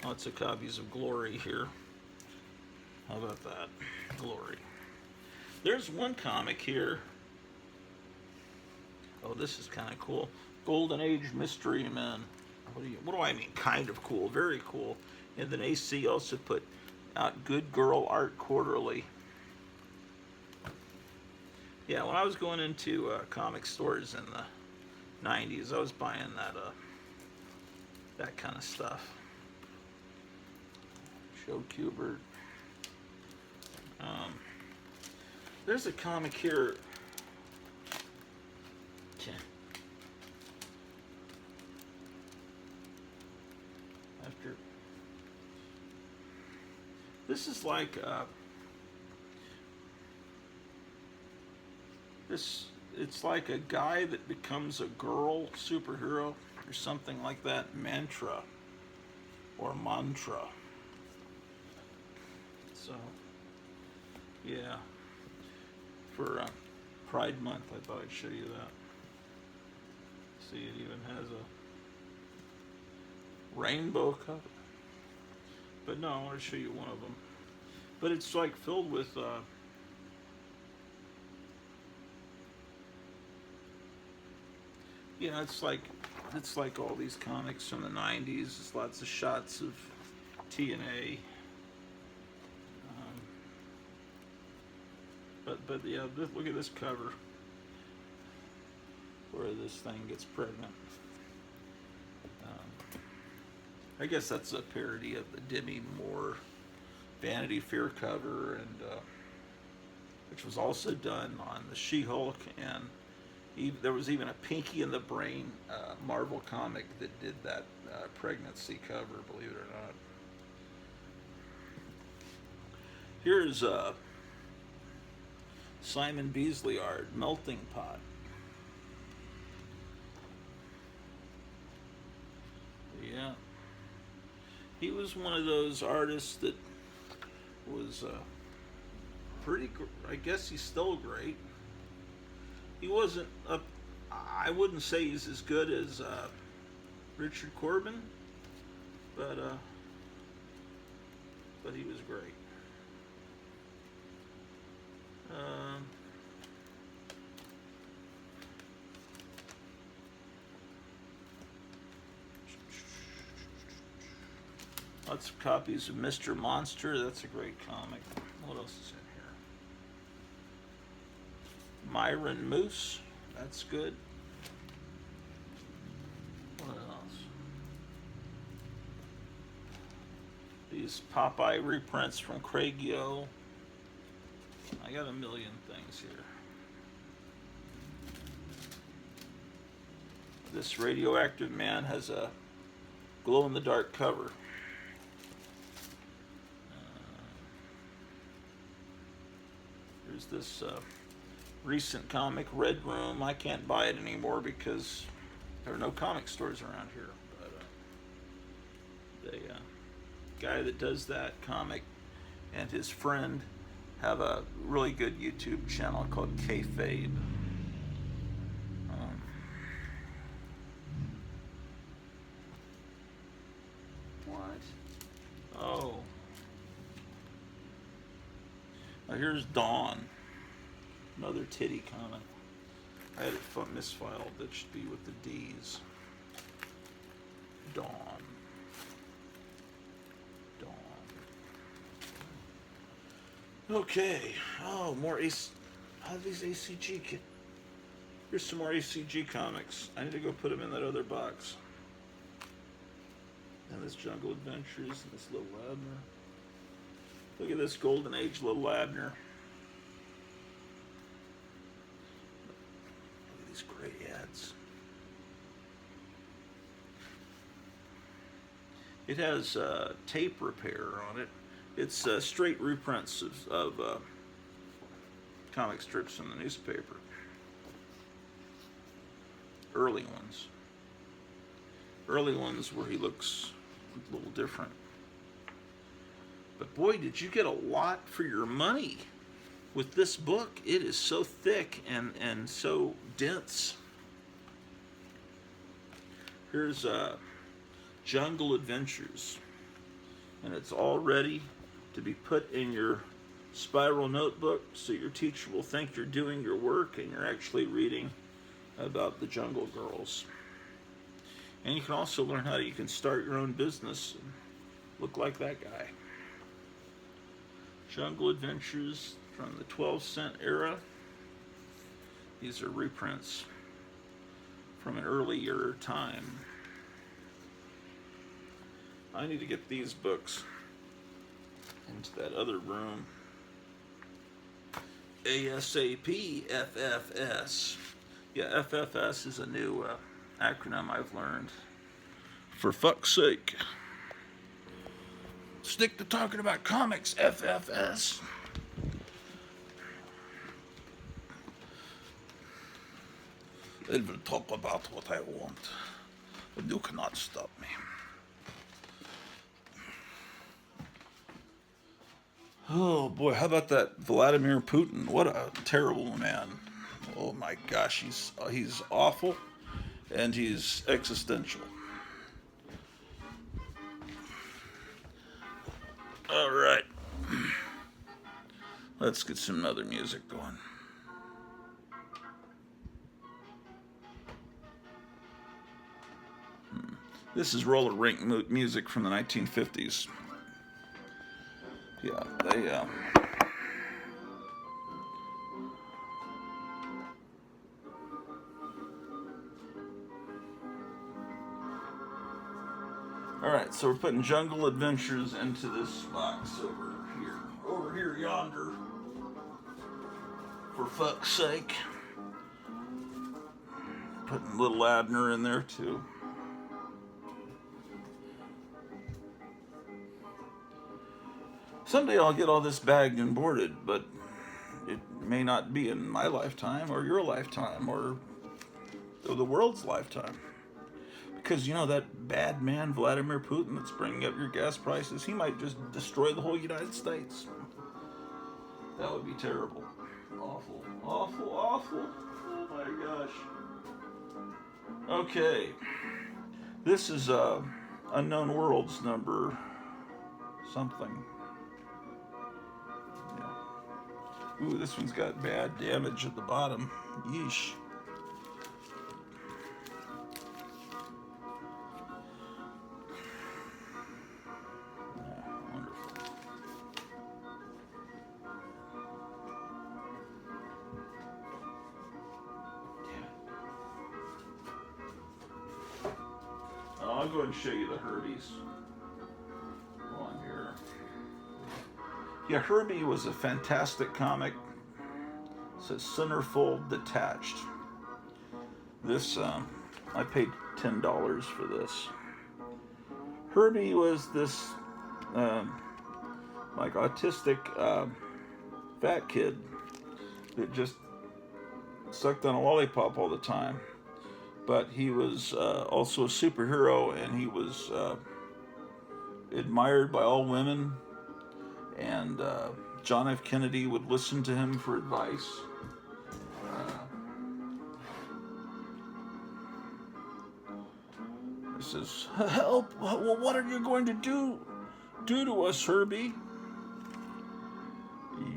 Lots of copies of Glory here. How about that? Glory. There's one comic here. Oh, this is kind of cool. Golden Age Mystery Men. What do I mean? Kind of cool. Very cool. And then AC also put out Good Girl Art Quarterly. Yeah, when I was going into comic stores in the 90s, I was buying that that kind of stuff. Joe Kubert. There's a comic here. After this is like it's like a guy that becomes a girl superhero or something like that. Mantra or mantra. So yeah, for Pride Month, I thought I'd show you that. See, it even has a rainbow cover. But no, I want to show you one of them. But it's like filled with yeah, it's like all these comics from the 90s. There's lots of shots of TNA. But yeah, look at this cover where this thing gets pregnant. I guess that's a parody of the Demi Moore Vanity Fair cover, and which was also done on the She-Hulk, and there was even a Pinky and the Brain Marvel comic that did that pregnancy cover, believe it or not. Here's Simon Beasley art, Melting Pot. Yeah. He was one of those artists that was I guess he's still great. He wasn't up, I wouldn't say he's as good as Richard Corbin, but he was great. Lots of copies of Mr. Monster. That's a great comic. What else is in here? Myron Moose. That's good. What else? These Popeye reprints from Craig Yo. I got a million things here. This Radioactive Man has a glow-in-the-dark cover. There's this recent comic, Red Room. I can't buy it anymore because there are no comic stores around here. But the guy that does that comic and his friend have a really good YouTube channel called Kayfabe. What? Oh. Now here's Dawn. Another titty comic. I had it misfiled. That should be with the D's. Dawn. Okay. Oh, more how are these ACG Here's some more ACG comics. I need to go put them in that other box. And this Jungle Adventures and this Little Abner. Look at this Golden Age Little Abner. Look at these great ads. It has tape repair on it. It's straight reprints of comic strips in the newspaper. Early ones. Early ones where he looks a little different. But boy, did you get a lot for your money with this book. It is so thick and so dense. Here's Jungle Adventures. And it's all ready to be put in your spiral notebook so your teacher will think you're doing your work and you're actually reading about the Jungle Girls. And you can also learn how you can start your own business and look like that guy. Jungle Adventures from the 12-cent era. These are reprints from an earlier time. I need to get these books into that other room. ASAP FFS. Yeah, FFS is a new acronym I've learned. For fuck's sake. Stick to talking about comics, FFS. I will talk about what I want, but you cannot stop me. Oh boy, how about that Vladimir Putin? What a terrible man. Oh my gosh, he's awful, and he's existential. All right, let's get some other music going. This is roller rink music from the 1950s. Yeah, they All right, so we're putting Jungle Adventures into this box over here yonder. For fuck's sake, putting Little Abner in there too. Someday I'll get all this bagged and boarded, but it may not be in my lifetime or your lifetime or the world's lifetime. Because, you know, that bad man, Vladimir Putin, that's bringing up your gas prices, he might just destroy the whole United States. That would be terrible. Awful, awful, awful. Oh my gosh. Okay. This is Unknown Worlds number something. Ooh, this one's got bad damage at the bottom. Yeesh. Yeah, wonderful. Yeah. I'll go ahead and show you the Herbies. On here. Yeah, Herbie was a fantastic comic. It says Centerfold Detached. This, I paid $10 for this. Herbie was this, like, autistic fat kid that just sucked on a lollipop all the time. But he was also a superhero, and he was admired by all women. And John F. Kennedy would listen to him for advice. He says, "Help! Well, what are you going to do to us, Herbie?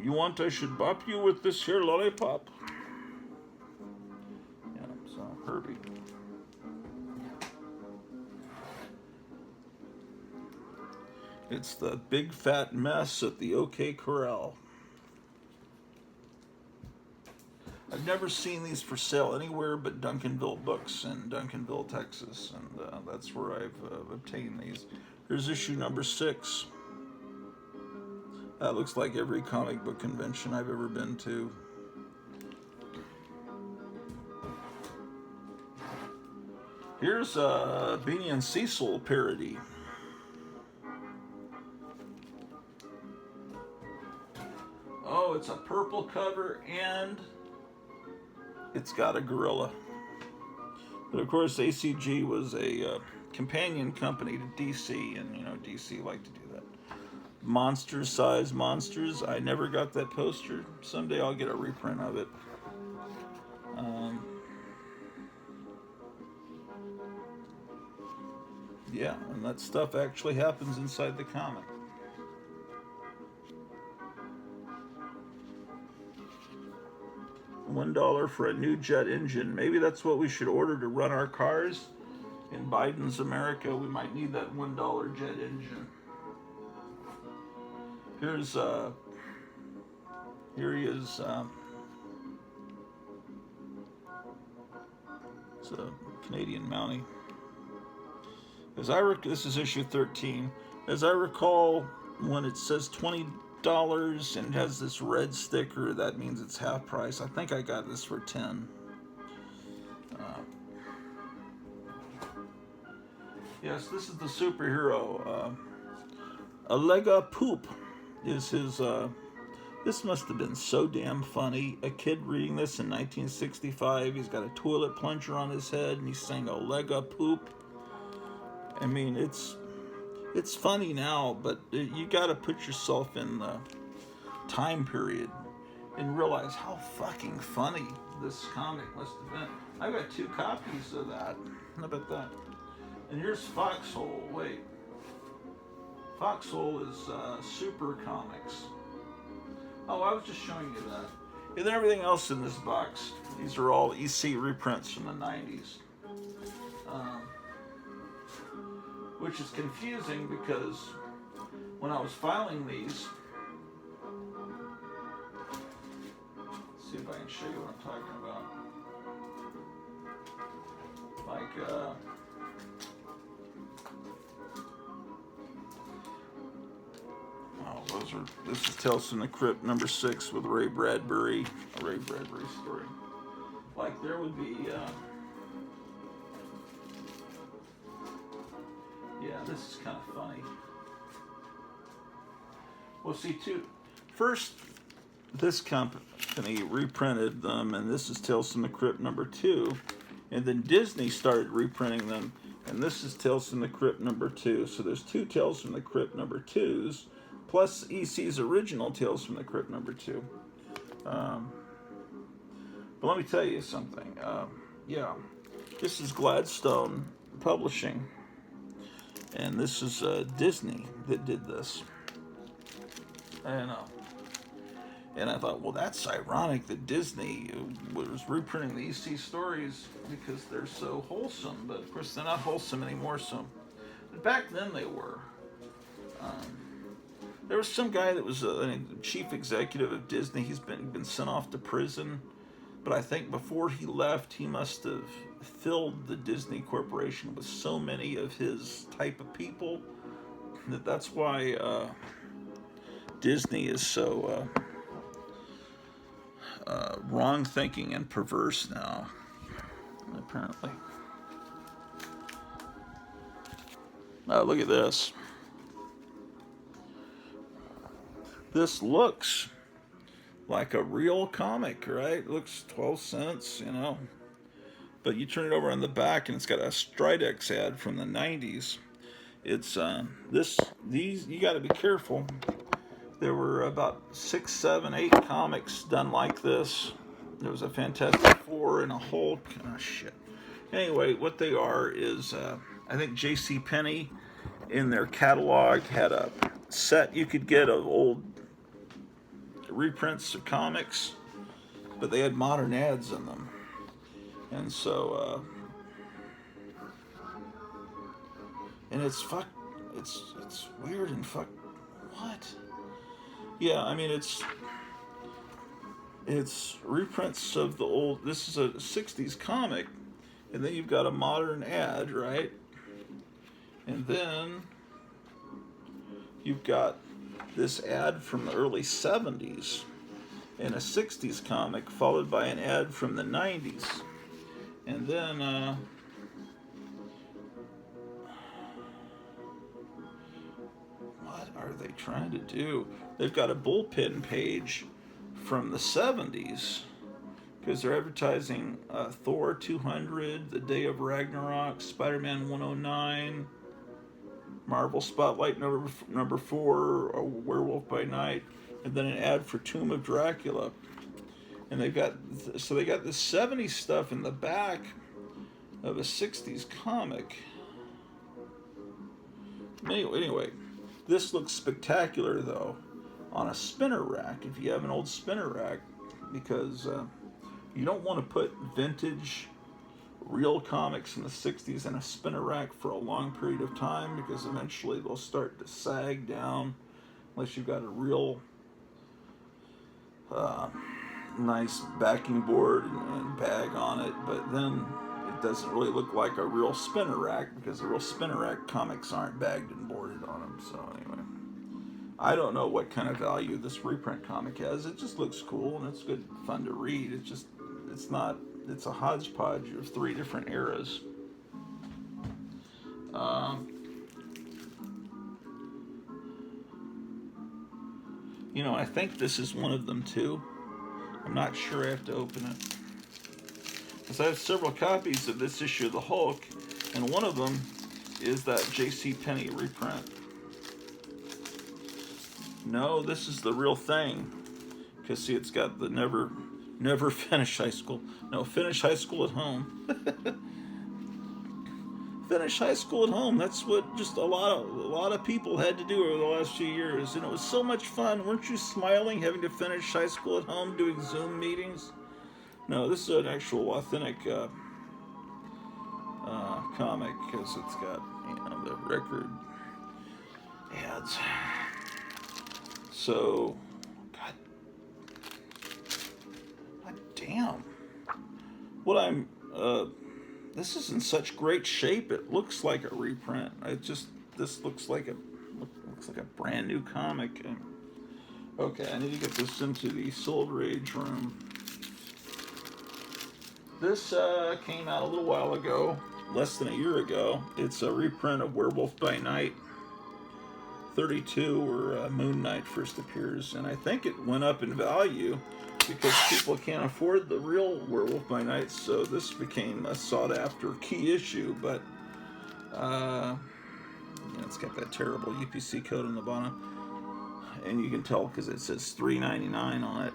You want I should bop you with this here lollipop?" Yeah, so Herbie. It's the big fat mess at the OK Corral. I've never seen these for sale anywhere but Duncanville Books in Duncanville, Texas, and that's where I've obtained these. Here's issue number 6. That looks like every comic book convention I've ever been to. Here's a Beanie and Cecil parody. Oh, it's a purple cover and it's got a gorilla. But of course, ACG was a companion company to DC, and you know, DC liked to do that. Monsters size monsters. I never got that poster. Someday I'll get a reprint of it. Yeah, and that stuff actually happens inside the comic. $1 for a new jet engine. Maybe that's what we should order to run our cars. In Biden's America, we might need that $1 jet engine. Here he is. It's a Canadian Mountie. This is issue 13. As I recall, when it says $20 and it has this red sticker, that means it's half price. I think I got this for 10. Yes, this is the superhero. Allega Poop is his. This must have been so damn funny. A kid reading this in 1965. He's got a toilet plunger on his head and he's saying Allega Poop. I mean, it's funny now, but you got to put yourself in the time period and realize how fucking funny this comic must have been. I got 2 copies of that. How about that? And here's Foxhole. Wait. Foxhole is Super Comics. Oh, I was just showing you that. And then everything else in this box. These are all EC reprints from the 90s. Which is confusing because when I was filing these, let's see if I can show you what I'm talking about. Like, this is Tales from the Crypt number 6 with Ray Bradbury, a Ray Bradbury story. Like there would be, yeah, this is kind of funny. Well, see, first, this company reprinted them, and this is Tales from the Crypt number 2, and then Disney started reprinting them, and this is Tales from the Crypt number 2. So there's 2 Tales from the Crypt number 2s, plus EC's original Tales from the Crypt number 2. But let me tell you something. Yeah, this is Gladstone Publishing, and this is Disney that did this. And I thought, well, that's ironic that Disney was reprinting the EC stories because they're so wholesome. But of course, they're not wholesome anymore. So, but back then they were. There was some guy that was a chief executive of Disney. He's been sent off to prison, but I think before he left, he must have filled the Disney Corporation with so many of his type of people that's why Disney is so wrong thinking and perverse now, apparently. Oh, look at this. This looks like a real comic, right? It looks 12 cents, you know. But you turn it over on the back and it's got a Stridex ad from the 90s. It's these you got to be careful. There were about 6, 7, 8 comics done like this. There was a Fantastic Four and a Hulk. Oh, shit. Anyway, what they are is, I think J.C. Penney in their catalog had a set you could get of old reprints of comics, but they had modern ads in them. And so, and it's weird and what? Yeah, I mean, it's reprints of the old, this is a 60s comic, and then you've got a modern ad, right? And then you've got this ad from the early 70s in a 60s comic, followed by an ad from the 90s. And then, what are they trying to do? They've got a bullpen page from the 70s because they're advertising Thor 200, The Day of Ragnarok, Spider-Man 109, Marvel Spotlight number 4, A Werewolf by Night, and then an ad for Tomb of Dracula. And they got this 70s stuff in the back of a 60s comic. Anyway, this looks spectacular though on a spinner rack, if you have an old spinner rack, because you don't want to put vintage real comics in the 60s in a spinner rack for a long period of time, because eventually they'll start to sag down unless you've got a real nice backing board and bag on it. But then it doesn't really look like a real spinner rack because the real spinner rack comics aren't bagged and boarded on them. So anyway, I don't know what kind of value this reprint comic has. It just looks cool and it's good fun to read. It's a hodgepodge of 3 different eras. You know, I think this is one of them too. I'm not sure. I have to open it. Because I have several copies of this issue of the Hulk, and one of them is that JCPenney reprint. No, this is the real thing. Because see, it's got the never finish high school. No, finish high school at home. Finish high school at home. That's what just a lot of people had to do over the last few years, and it was so much fun. Weren't you smiling having to finish high school at home doing Zoom meetings? No, this is an actual authentic comic because it's got the record ads. So, God damn. This is in such great shape. It looks like a reprint. This looks like a brand new comic. Okay, I need to get this into the Silver Age room. This came out a little while ago, less than a year ago. It's a reprint of Werewolf by Night 32, where Moon Knight first appears, and I think it went up in value because people can't afford the real Werewolf by Night, so this became a sought-after key issue. But it's got that terrible UPC code on the bottom, and you can tell because it says $3.99 on it.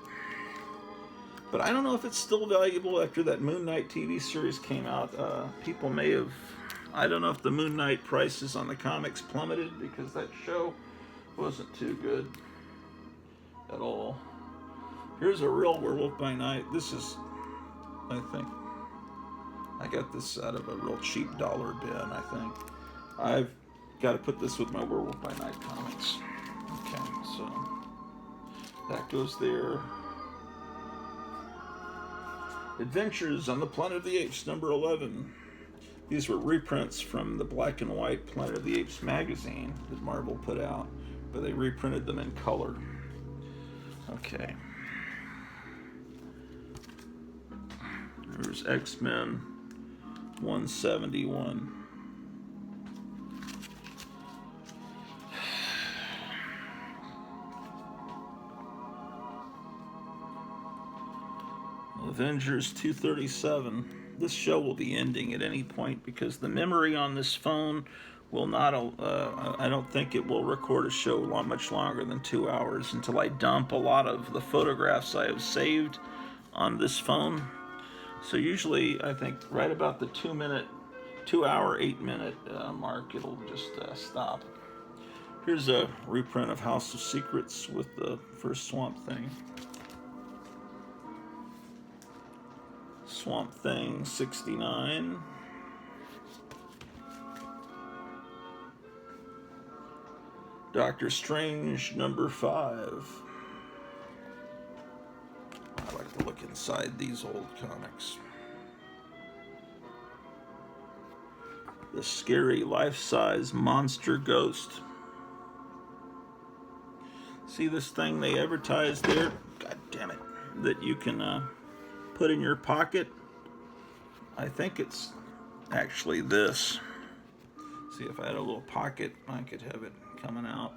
But I don't know if it's still valuable after that Moon Knight TV series came out. People may have... I don't know if the Moon Knight prices on the comics plummeted because that show wasn't too good at all. Here's a real Werewolf by Night. This is, I think, I got this out of a real cheap dollar bin, I think. I've got to put this with my Werewolf by Night comics. Okay, so that goes there. Adventures on the Planet of the Apes, number 11. These were reprints from the black and white Planet of the Apes magazine that Marvel put out, but they reprinted them in color. Okay. There's X-Men 171. Avengers 237. This show will be ending at any point because the memory on this phone will not, I don't think it will record a show much longer than 2 hours until I dump a lot of the photographs I have saved on this phone. So usually, I think right about the 2 hour, 8 minute mark, it'll just stop. Here's a reprint of House of Secrets with the first Swamp Thing. Swamp Thing 69. Doctor Strange number 5. I like to look inside these old comics. The Scary Life-Size Monster Ghost. See this thing they advertised there? God damn it. That you can put in your pocket. I think it's actually this. See, if I had a little pocket, I could have it coming out.